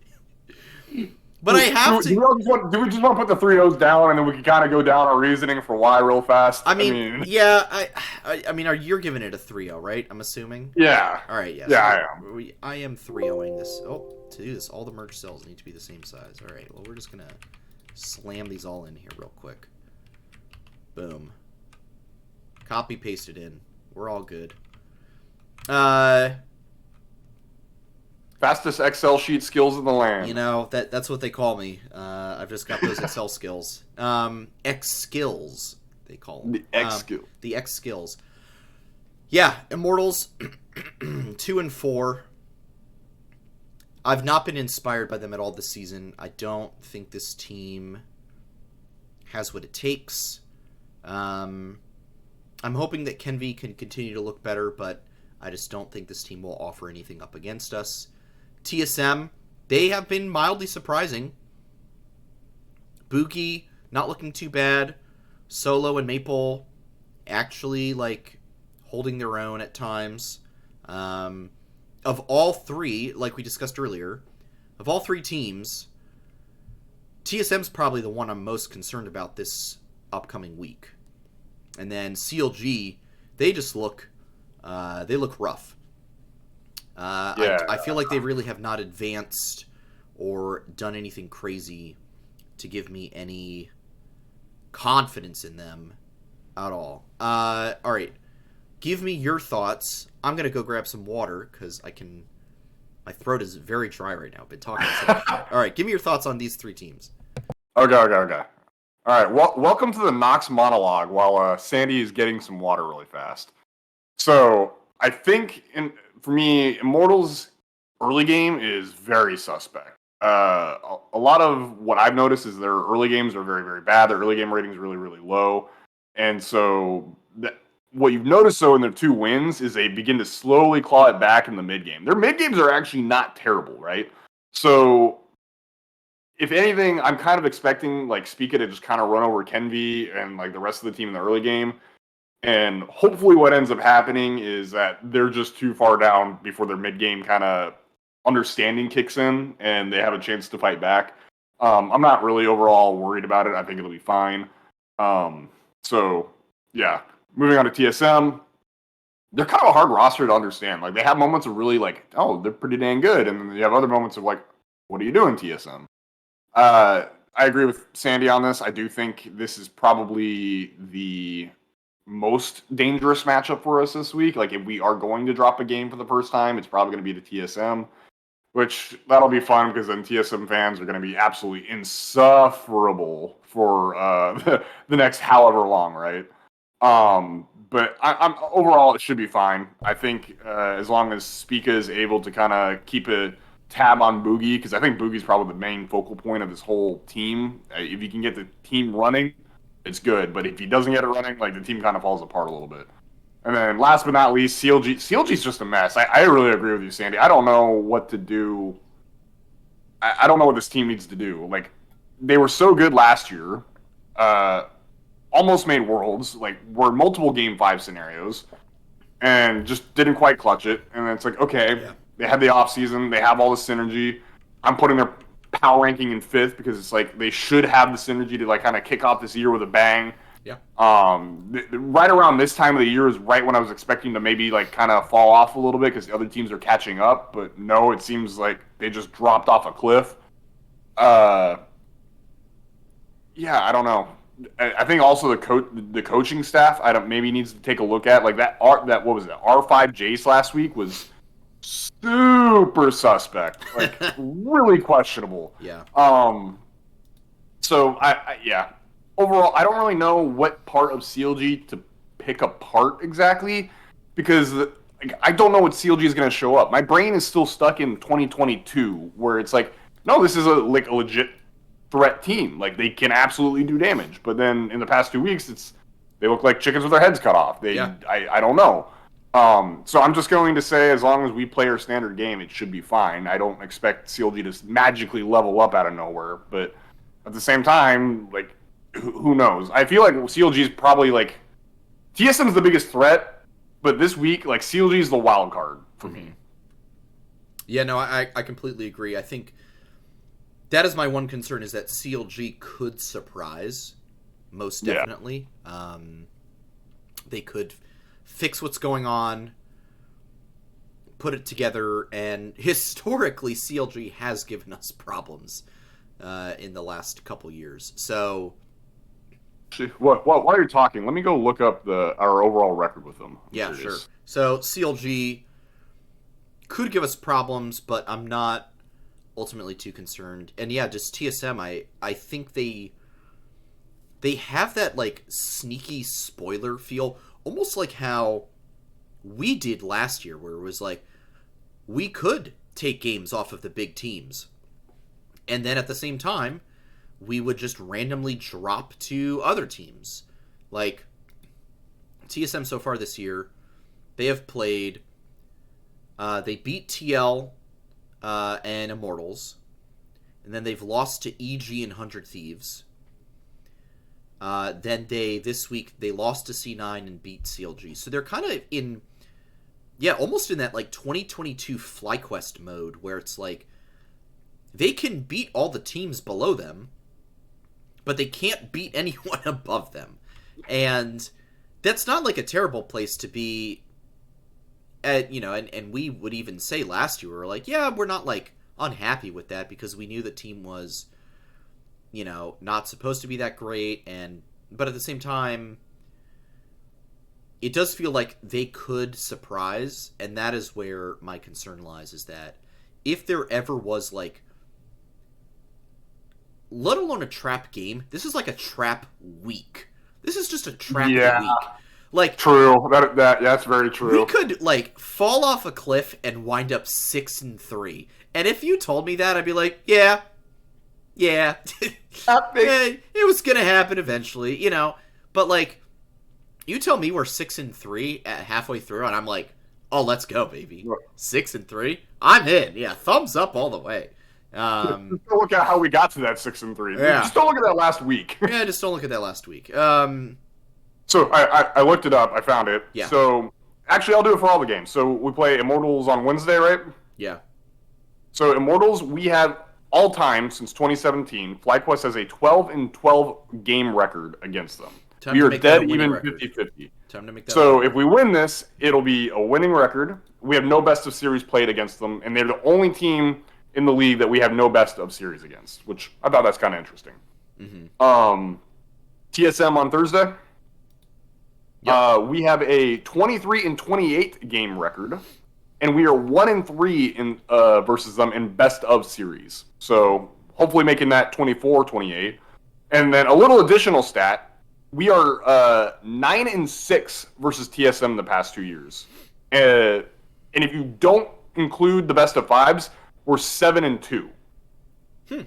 But I have to. Do we just want to put the 3-0s down, and then we can kind of go down our reasoning for why real fast? I mean yeah, I mean, you're giving it a 3-0, right? I'm assuming. Yeah. All right. Yeah. Yeah, so I am 3-0ing this. Oh, to do this, all the merge cells need to be the same size. All right. Well, we're just gonna slam these all in here real quick. Boom. Copy paste it in. We're all good. Fastest Excel sheet skills in the land. You know, that's what they call me. I've just got those Excel skills. X skills, they call them. The X skill. The X skills. Yeah, Immortals 2 and 4. I've not been inspired by them at all this season. I don't think this team has what it takes. I'm hoping that Kenvi can continue to look better, but I just don't think this team will offer anything up against us. TSM, they have been mildly surprising. Boogie, not looking too bad. Solo and Maple actually, like, holding their own at times. Of all three, like we discussed earlier, of all three teams, TSM's probably the one I'm most concerned about this upcoming week. And then CLG, they just look, they look rough. I feel like they really have not advanced or done anything crazy to give me any confidence in them at all. All right. Give me your thoughts. I'm going to go grab some water because my throat is very dry right now. I've been talking so much. All right. Give me your thoughts on these three teams. Okay. All right. Welcome to the Nox monologue while Sandy is getting some water really fast. So I think for me, Immortals early game is very suspect. A lot of what I've noticed is their early games are very, very bad. Their early game rating is really, really low. And so what you've noticed, in their 2 wins is they begin to slowly claw it back in the mid game. Their mid games are actually not terrible, right? So if anything, I'm kind of expecting like Spica to just kind of run over Kenvi and like the rest of the team in the early game. And hopefully what ends up happening is that they're just too far down before their mid game kind of understanding kicks in and they have a chance to fight back. I'm not really overall worried about it. I think it'll be fine. So yeah, moving on to TSM, they're kind of a hard roster to understand. Like they have moments of really like, oh, they're pretty dang good. And then you have other moments of like, what are you doing, TSM? I agree with Sandy on this. I do think this is probably the most dangerous matchup for us this week. Like if we are going to drop a game for the first time, it's probably going to be the TSM, which that'll be fun because then TSM fans are going to be absolutely insufferable for the next however long, right? But I'm overall it should be fine. I think as long as Spica is able to kind of keep a tab on Boogie, because I think Boogie's probably the main focal point of this whole team. If you can get the team running, it's good. But if he doesn't get it running, like the team kind of falls apart a little bit. And then last but not least, CLG. CLG's just a mess. I really agree with you, Sandy. I don't know what to do. I don't know what this team needs to do. Like, they were so good last year. Almost made Worlds. Like, were in multiple Game 5 scenarios. And just didn't quite clutch it. And then it's like, okay, yeah. They had the offseason. They have all the synergy. I'm putting their power ranking in 5th because it's like they should have the synergy to, like, kind of kick off this year with a bang. Yeah. Right around this time of the year is right when I was expecting to maybe like kind of fall off a little bit because the other teams are catching up, but no, it seems like they just dropped off a cliff. Yeah, I don't know. I think also the coaching staff maybe needs to take a look at like that what was it, R5 Jace last week was super suspect, like really questionable. Yeah. So yeah. Overall, I don't really know what part of CLG to pick apart exactly because I don't know what CLG is going to show up. My brain is still stuck in 2022 where it's like, no, this is a legit threat team. Like they can absolutely do damage. But then in the past 2 weeks, they look like chickens with their heads cut off. I don't know. So I'm just going to say as long as we play our standard game, it should be fine. I don't expect CLG to magically level up out of nowhere. But at the same time, like, who knows? I feel like CLG is probably like TSM is the biggest threat, but this week like CLG is the wild card for me. Yeah, no, I completely agree. I think That is my one concern, is that CLG could surprise, most definitely. Yeah. They could fix what's going on, put it together, and historically CLG has given us problems in the last couple years. So, while you're talking, let me go look up our overall record with them. Yeah, sure. So CLG could give us problems, but I'm not ultimately too concerned. And yeah, just TSM, I think they have that like sneaky spoiler feel, almost like how we did last year, where it was like we could take games off of the big teams, and then at the same time we would just randomly drop to other teams. Like TSM so far this year, they have played they beat TL and Immortals, and then they've lost to EG and 100 Thieves. Then this week they lost to C9 and beat CLG. So they're kind of in, almost in that like 2022 FlyQuest mode, where it's like they can beat all the teams below them, but they can't beat anyone above them. And that's not like a terrible place to be at, and we would even say last year, we were like, yeah, we're not like unhappy with that, because we knew the team was, not supposed to be that great, but at the same time, it does feel like they could surprise, and that is where my concern lies, is that if there ever was like, let alone a trap game, this is like a trap week. This is just a trap week. Like, true. That's very true. We could like fall off a cliff and wind up 6-3. And if you told me that, I'd be like, yeah. It was gonna happen eventually, But like, you tell me we're 6-3 at halfway through, and I'm like, oh, let's go, baby. 6-3. I'm in. Yeah, thumbs up all the way. Just don't look at how we got to that 6-3. Yeah. Just don't look at that last week. Just don't look at that last week. So I looked it up. I found it. Yeah. So actually, I'll do it for all the games. So we play Immortals on Wednesday, right? Yeah. So Immortals, we have all time since 2017. FlyQuest has a 12-12 game record against them. We are dead even 50-50. Time to make that. So if we win this, it'll be a winning record. We have no best of series played against them, and they're the only team in the league that we have no best of series against, which I thought that's kind of interesting. Mm-hmm. TSM on Thursday. Yep. We have a 23-28 game record, and we are 1-3 in versus them in best of series. So hopefully making that 24-28. And then a little additional stat: we are 9-6 versus TSM the past 2 years, and if you don't include the best of fives, we're 7-2.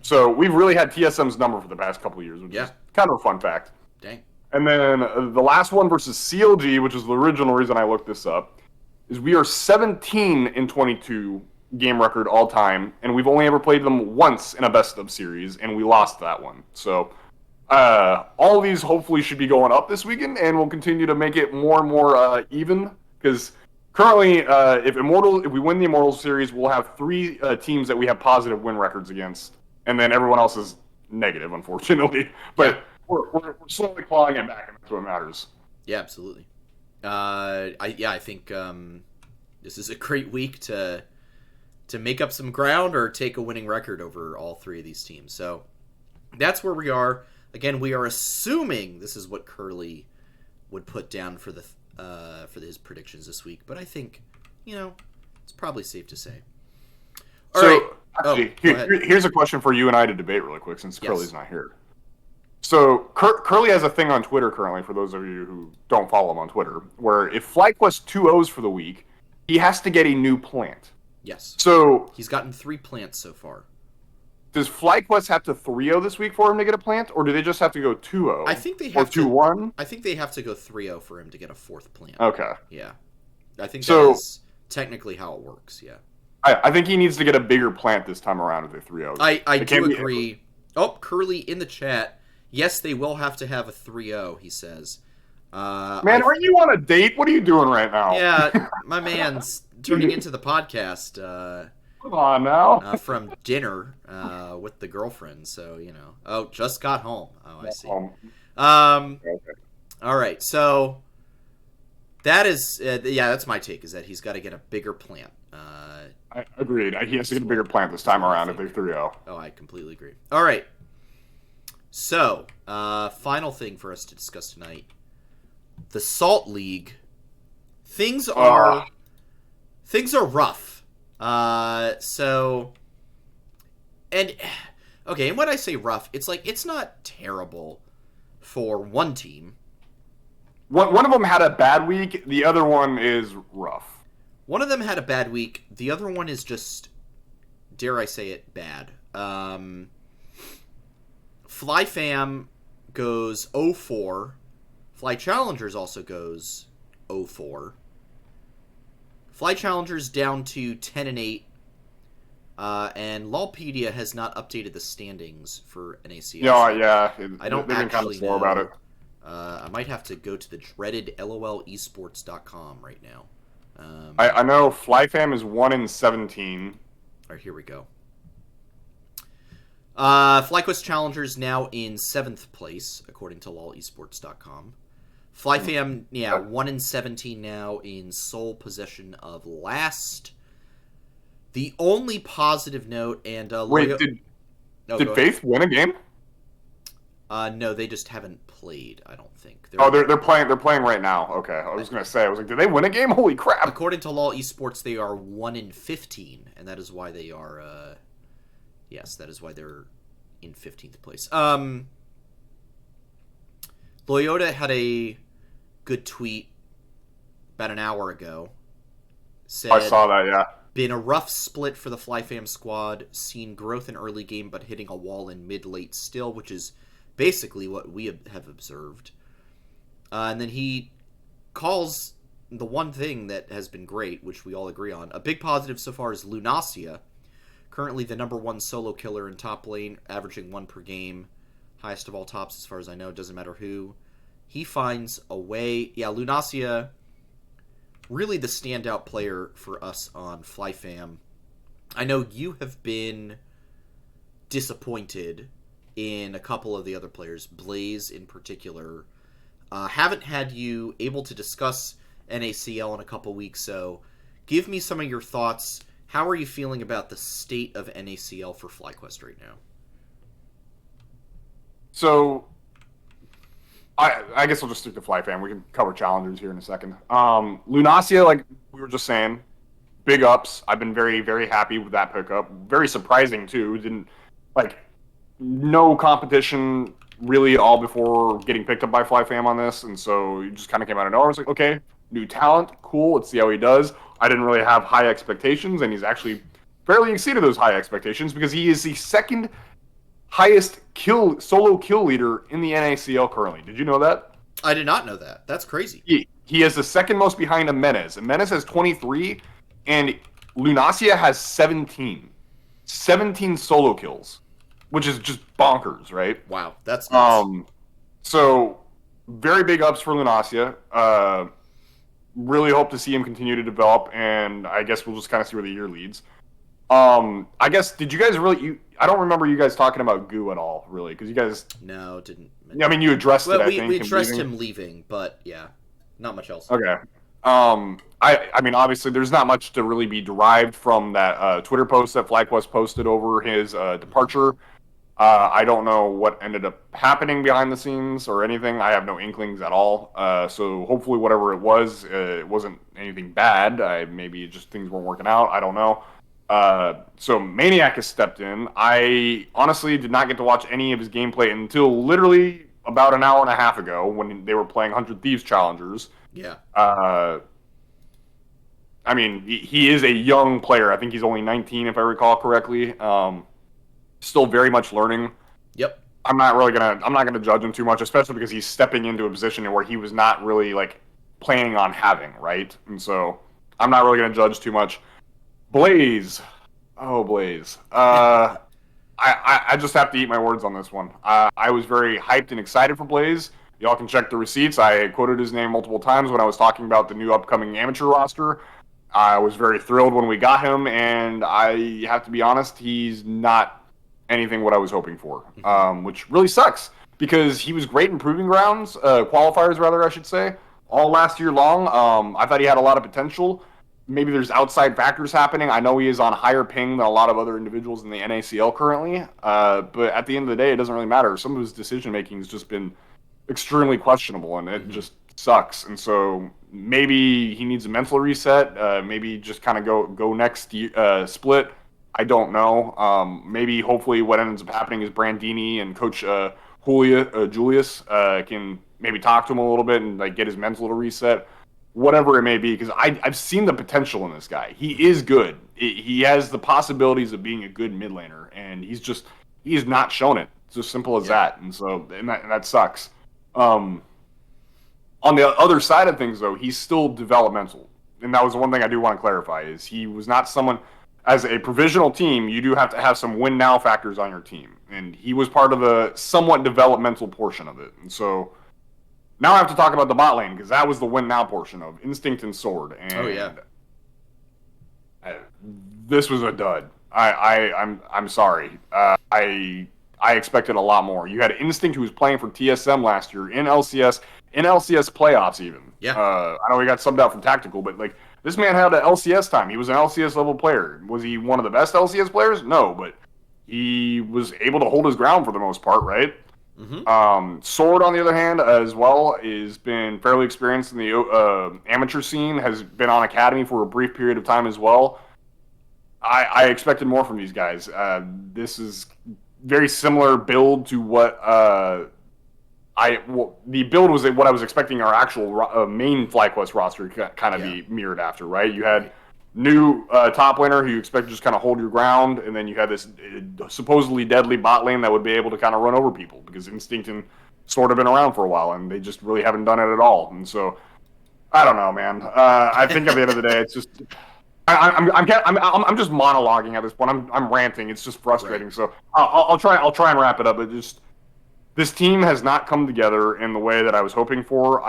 So we've really had TSM's number for the past couple of years, which is kind of a fun fact. Dang. And then the last one versus CLG, which is the original reason I looked this up, is we are 17-22 game record all time, and we've only ever played them once in a best of series, and we lost that one. So all of these hopefully should be going up this weekend, and we'll continue to make it more and more even, because currently, if we win the Immortals series, we'll have 3 teams that we have positive win records against, and then everyone else is negative, unfortunately. But we're slowly clawing it back, and that's what matters. Yeah, absolutely. I think this is a great week to make up some ground or take a winning record over all 3 of these teams. So that's where we are. Again, we are assuming this is what Curly would put down for his predictions this week, but I think it's probably safe to say. All right. Actually, here's a question for you and I to debate really quick, since Curly's not here. So Curly has a thing on Twitter currently, for those of you who don't follow him on Twitter, where if FlyQuest 2-0s for the week, he has to get a new plant. Yes. So he's gotten 3 plants so far. Does FlyQuest have to 3-0 this week for him to get a plant, or do they just have to go 2-0? I think they have to 2-1. I think they have to go 3-0 for him to get a 4th plant. Okay. Yeah. I think that is technically how it works. Yeah. I think he needs to get a bigger plant this time around if they're 3-0. I do agree. Oh, Curly in the chat. Yes, they will have to have a 3-0, he says. Man, aren't you on a date? What are you doing right now? Yeah, my man's turning into the podcast. Come on now. From dinner with the girlfriend. So oh, just got home. Oh, I see. Okay. All right, so that is that's my take. Is that he's got to get a bigger plant. I agreed. He has to get a bigger plant this time around if they're 3-0. Oh, I completely agree. All right. So, final thing for us to discuss tonight. The Salt League. Things are rough. And when I say rough, it's like it's not terrible for one team. One of them had a bad week. The other one is rough. One of them had a bad week. The other one is just, dare I say it, bad. FLYFAM goes 0-4. Fly Challengers also goes 0-4. Fly Challengers down to 10-8. And Lawpedia has not updated the standings for NACS. Yeah. I don't they've been kind of slow about it. I might have to go to the dreaded LOLesports.com right now. I know FLYFAM is 1-17. All right, here we go. FlyQuest Challengers now in 7th place, according to LOLesports.com. FLYFAM, 1-17 now in sole possession of last. The only positive note, and wait, did Faith win a game? No, they just haven't played. I don't think. They're playing. They're playing right now. Okay, I was gonna say. I was like, did they win a game? Holy crap! According to LOL Esports, they are 1-15, and that is why they are. Yes, that is why they're in 15th place. Loyola had a good tweet about an hour ago. Said, I saw that. Yeah. Been a rough split for the FlyFam squad. Seen growth in early game, but hitting a wall in mid-late still, which is basically what we have observed. And then he calls the one thing that has been great, which we all agree on. A big positive so far is Lunacia, currently the number 1 solo killer in top lane, averaging 1 per game. Highest of all tops as far as I know, doesn't matter who. He finds a way. Yeah, Lunacia, really the standout player for us on FlyFam. I know you have been disappointed in a couple of the other players, Blaze in particular. Haven't had you able to discuss NACL in a couple weeks, so give me some of your thoughts. How are you feeling about the state of NACL for FlyQuest right now? So, I guess I'll just stick to FlyFam. We can cover challengers here in a second. Lunacia, like we were just saying, big ups. I've been very, very happy with that pickup. Very surprising, too. No competition really all before getting picked up by FlyFam on this, and so it just kind of came out of nowhere. I was like, okay, new talent, cool, let's see how he does. I didn't really have high expectations, and he's actually fairly exceeded those high expectations because he is the second highest solo kill leader in the NACL currently. Did you know that? I did not know that. That's crazy. He is the second most behind Jimenez. Jimenez has 23, and Lunacia has 17. 17 solo kills, which is just bonkers, right? Wow, that's nuts. So very big ups for Lunacia. Really hope to see him continue to develop, and I guess we'll just kind of see where the year leads. I guess, did you guys really... I don't remember you guys talking about Goo at all, really, because you guys... No, didn't... I mean, you addressed it, I think. We addressed him leaving, but yeah, not much else. Okay. I mean, obviously, there's not much to really be derived from that Twitter post that FlyQuest posted over his departure. I don't know what ended up happening behind the scenes or anything. I have no inklings at all. So hopefully whatever it wasn't anything bad. Maybe just things weren't working out. I don't know. So Maniac has stepped in. I honestly did not get to watch any of his gameplay until literally about an hour and a half ago when they were playing 100 Thieves Challengers. Yeah. I mean, he is a young player. I think he's only 19, if I recall correctly. Still very much learning. Yep. I'm not gonna judge him too much, especially because he's stepping into a position where he was not really planning on having, right? And so I'm not really gonna judge too much. Blaze. Oh, Blaze. I just have to eat my words on this one. I was very hyped and excited for Blaze. Y'all can check the receipts. I quoted his name multiple times when I was talking about the new upcoming amateur roster. I was very thrilled when we got him, and I have to be honest, he's not anything what I was hoping for, which really sucks because he was great in Proving Grounds, qualifiers rather, I should say, all last year long. I thought he had a lot of potential. Maybe there's outside factors happening. I know he is on higher ping than a lot of other individuals in the NACL currently, but at the end of the day, it doesn't really matter. Some of his decision making has just been extremely questionable, and it just sucks. And so maybe he needs a mental reset. Maybe just kind of go next split. I don't know. Maybe hopefully what ends up happening is Brandini and Coach Julius can maybe talk to him a little bit and like get his mental to reset. Whatever it may be, because I've seen the potential in this guy. He is good. He has the possibilities of being a good mid laner, and he's not shown it. It's as simple as that. And so that sucks. On the other side of things, though, he's still developmental, and that was one thing I do want to clarify: is he was not someone as a provisional team. You do have to have some win now factors on your team, and he was part of the somewhat developmental portion of it, and so. Now I have to talk about the bot lane, because that was the win now portion of Instinct and Sword. And this was a dud. I'm sorry. I expected a lot more. You had Instinct, who was playing for TSM last year in LCS playoffs even. Yeah. I know he got subbed out from Tactical, but like this man had an LCS time. He was an LCS level player. Was he one of the best LCS players? No, but he was able to hold his ground for the most part, right? Sword, on the other hand, as well, has been fairly experienced in the amateur scene, has been on Academy for a brief period of time as well. I expected more from these guys. This is very similar build to what the build was what I was expecting our actual main FlyQuest roster to kind of be mirrored after, right? You had new top laner who you expect to just kind of hold your ground, and then you had this supposedly deadly bot lane that would be able to kind of run over people because Instinct and Sword have been around for a while, and they just really haven't done it at all. And so, I don't know, man. I think at the end of the day, it's just I'm just monologuing at this point. I'm ranting. It's just frustrating. Right. So I'll try and wrap it up. But just this team has not come together in the way that I was hoping for.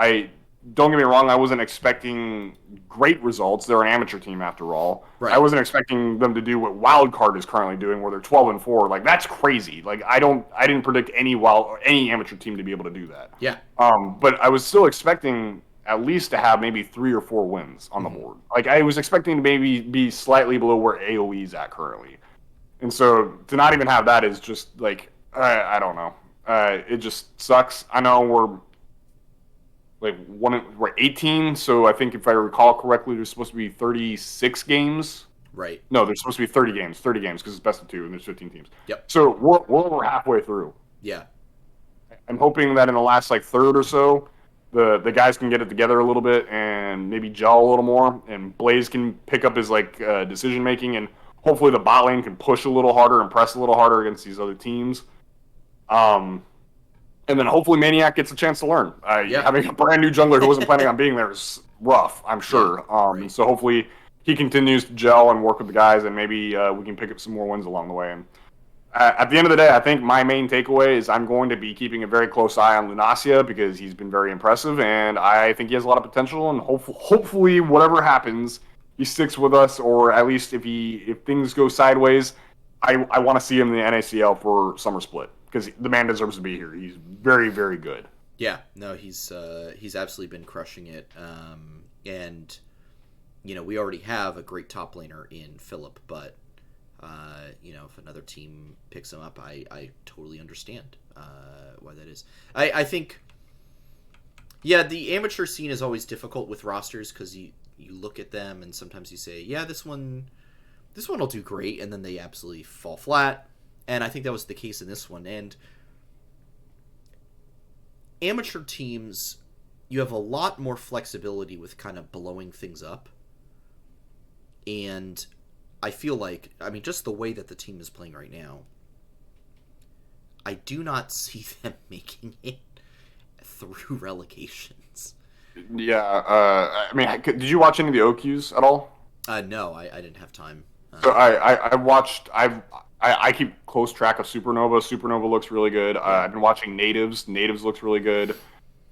Don't get me wrong, I wasn't expecting great results. They're an amateur team after all. Right. I wasn't expecting them to do what Wildcard is currently doing, where they're 12-4. Like that's crazy. Like I didn't predict any amateur team to be able to do that. Yeah. But I was still expecting at least to have maybe 3 or 4 wins on the board. Like I was expecting to maybe be slightly below where AOE's at currently. And so to not even have that is just like I don't know. It just sucks. I know we're 18, so I think if I recall correctly, there's supposed to be 36 games. Right. No, there's supposed to be 30 games because it's best of 2 and there's 15 teams. Yep. So we're over halfway through. Yeah. I'm hoping that in the last third or so, the guys can get it together a little bit and maybe gel a little more, and Blaze can pick up his decision making, and hopefully the bot lane can push a little harder and press a little harder against these other teams. And then hopefully Maniac gets a chance to learn. Having a brand new jungler who wasn't planning on being there is rough, I'm sure. Right. So hopefully he continues to gel and work with the guys, and maybe we can pick up some more wins along the way. And at the end of the day, I think my main takeaway is I'm going to be keeping a very close eye on Lunacia because he's been very impressive, and I think he has a lot of potential. And hopefully, whatever happens, he sticks with us, or at least if things go sideways, I want to see him in the NACL for Summer Split. Because the man deserves to be here. He's very, very good. Yeah, no, he's absolutely been crushing it. And we already have a great top laner in Philip, but if another team picks him up, I totally understand why that is. I think, the amateur scene is always difficult with rosters because you look at them and sometimes you say, yeah, this one will do great, and then they absolutely fall flat. And I think that was the case in this one. And amateur teams, you have a lot more flexibility with kind of blowing things up. And I feel like, just the way that the team is playing right now, I do not see them making it through relegations. Yeah. Did you watch any of the OQs at all? No, I didn't have time. So I watched... I keep close track of Supernova. Supernova looks really good. I've been watching Natives. Natives looks really good.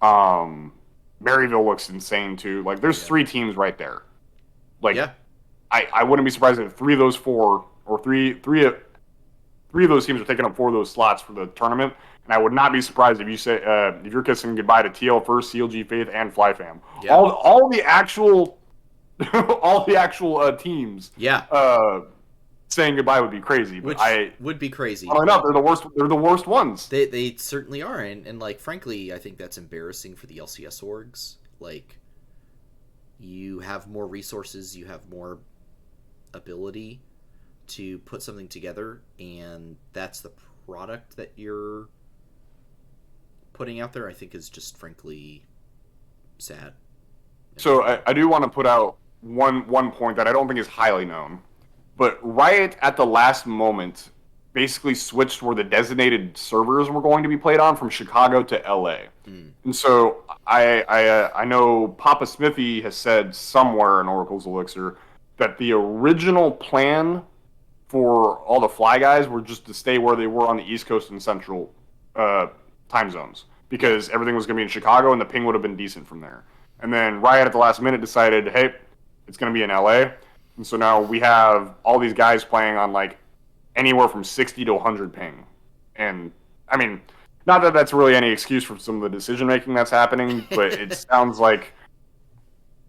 Maryville looks insane too. There's 3 teams right there. I wouldn't be surprised if 3 of those 4 or three three of those teams are taking up 4 of those slots for the tournament. And I would not be surprised if you say if you're kissing goodbye to TL First, CLG Faith, and FlyFam. Yeah. All the actual teams. Yeah. Saying goodbye would be crazy. But Which would be crazy. I know they're the worst. They're the worst ones. They certainly are, and like frankly, I think that's embarrassing for the LCS orgs. Like, you have more resources, you have more ability to put something together, and that's the product that you're putting out there. I think is just frankly sad. So I do want to put out one point that I don't think is highly known, but Riot at the last moment basically switched where the designated servers were going to be played on from Chicago to LA. And so I know Papa Smithy has said somewhere in Oracle's Elixir that the original plan for all the Fly guys were just to stay where they were on the East Coast and Central time zones, because everything was going to be in Chicago and the ping would have been decent from there. And then Riot at the last minute decided, hey, it's going to be in LA. And so now we have all these guys playing on like anywhere from 60 to 100 ping. And I mean, not that that's really any excuse for some of the decision making that's happening, but it sounds like,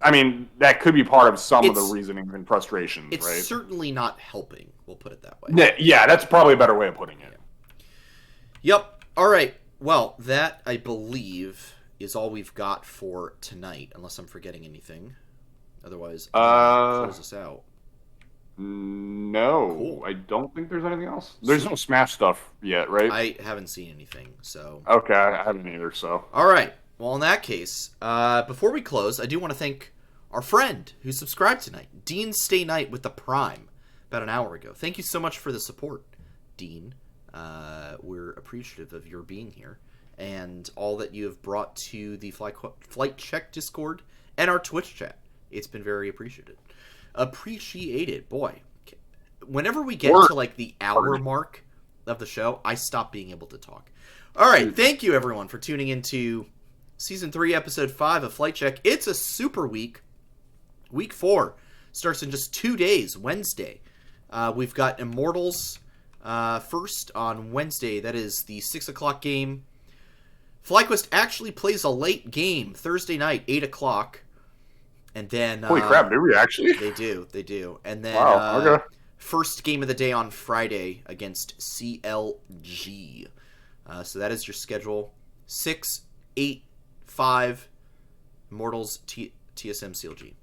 I mean, that could be part of some of the reasoning and frustrations, it's right? It's certainly not helping. We'll put it that way. Yeah, that's probably a better way of putting it. Yep. All right. Well, that, I believe, is all we've got for tonight, unless I'm forgetting anything. Otherwise, close us out. No, cool. I don't think there's anything else. There's no Smash stuff yet, right? I haven't seen anything, so... Okay, I haven't either, so... All right. Well, in that case, before we close, I do want to thank our friend who subscribed tonight, Dean Stay Night with the Prime, about an hour ago. Thank you so much for the support, Dean. We're appreciative of your being here and all that you have brought to the Flight Check Discord and our Twitch chat. It's been very appreciated. Boy, whenever we get to like the hour mark of the show, I stop being able to talk. All right, thank you everyone for tuning into Season 3, Episode 5 of Flight Check. It's a super week. Week 4 starts in just 2 days, Wednesday. We've got Immortals first on Wednesday. That is the 6 o'clock game. FlyQuest actually plays a late game Thursday night, 8 o'clock. And then... Holy crap, do we actually? They do. And then okay. First game of the day on Friday against CLG. So that is your schedule. 6, 8, 5, Immortals, TSM, CLG.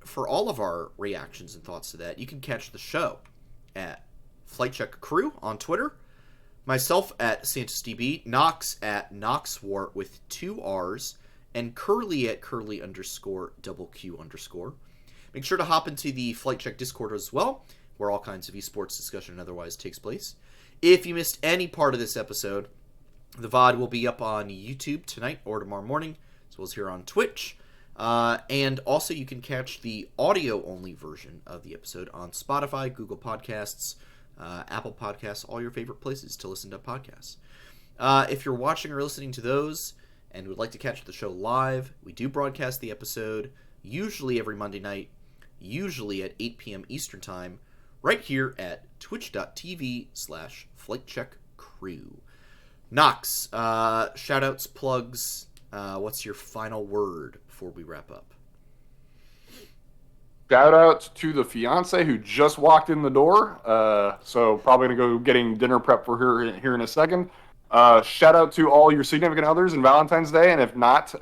For all of our reactions and thoughts to that, you can catch the show at Flight Check Crew on Twitter, myself at SantusDB, Nox at NoxWar with 2 R's, and Curly at Curly_QQ_. Make sure to hop into the Flight Check Discord as well, where all kinds of esports discussion and otherwise takes place. If you missed any part of this episode, the VOD will be up on YouTube tonight or tomorrow morning, as well as here on Twitch. And also you can catch the audio-only version of the episode on Spotify, Google Podcasts, Apple Podcasts, all your favorite places to listen to podcasts. If you're watching or listening to those and would like to catch the show live, we do broadcast the episode usually every Monday night, usually at 8 p.m. Eastern Time, right here at twitch.tv/FlightCheckCrew. Nox, shout-outs, plugs, what's your final word before we wrap up? Shout out to the fiance who just walked in the door. So probably going to go getting dinner prep for her here in a second. Shout out to all your significant others in Valentine's Day. And if not,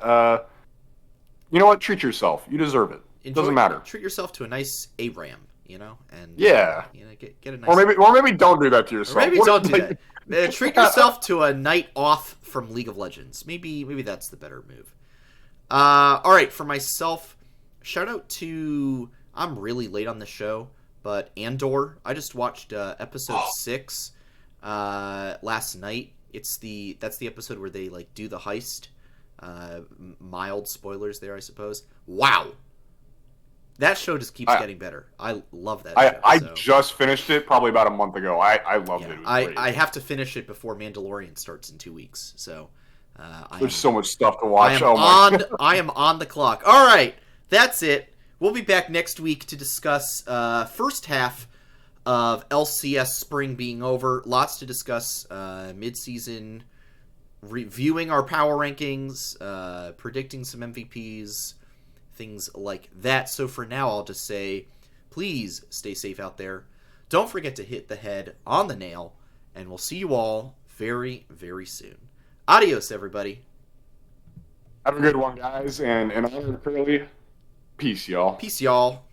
you know what? Treat yourself. You deserve it. Doesn't matter. Treat yourself to a nice ARAM, and yeah, get a nice. Or maybe don't do that to yourself. Or maybe don't do that. Treat yourself to a night off from League of Legends. Maybe that's the better move. All right, for myself, shout out to. I'm really late on the show, but Andor. I just watched episode 6 last night. That's the episode where they like do the heist. Mild spoilers there, I suppose. Wow. That show just keeps getting better. I love that show. I just finished it probably about a month ago. I loved it. It was great. I have to finish it before Mandalorian starts in 2 weeks. So there's so much stuff to watch. I am on the clock. All right, that's it. We'll be back next week to discuss first half of LCS spring being over. Lots to discuss. Mid-season, reviewing our power rankings, predicting some MVPs, things like that. So for now, I'll just say, please stay safe out there. Don't forget to hit the head on the nail, and we'll see you all very, very soon. Adios, everybody. Have a good one, guys, and honor Curly. Peace, y'all. Peace, y'all.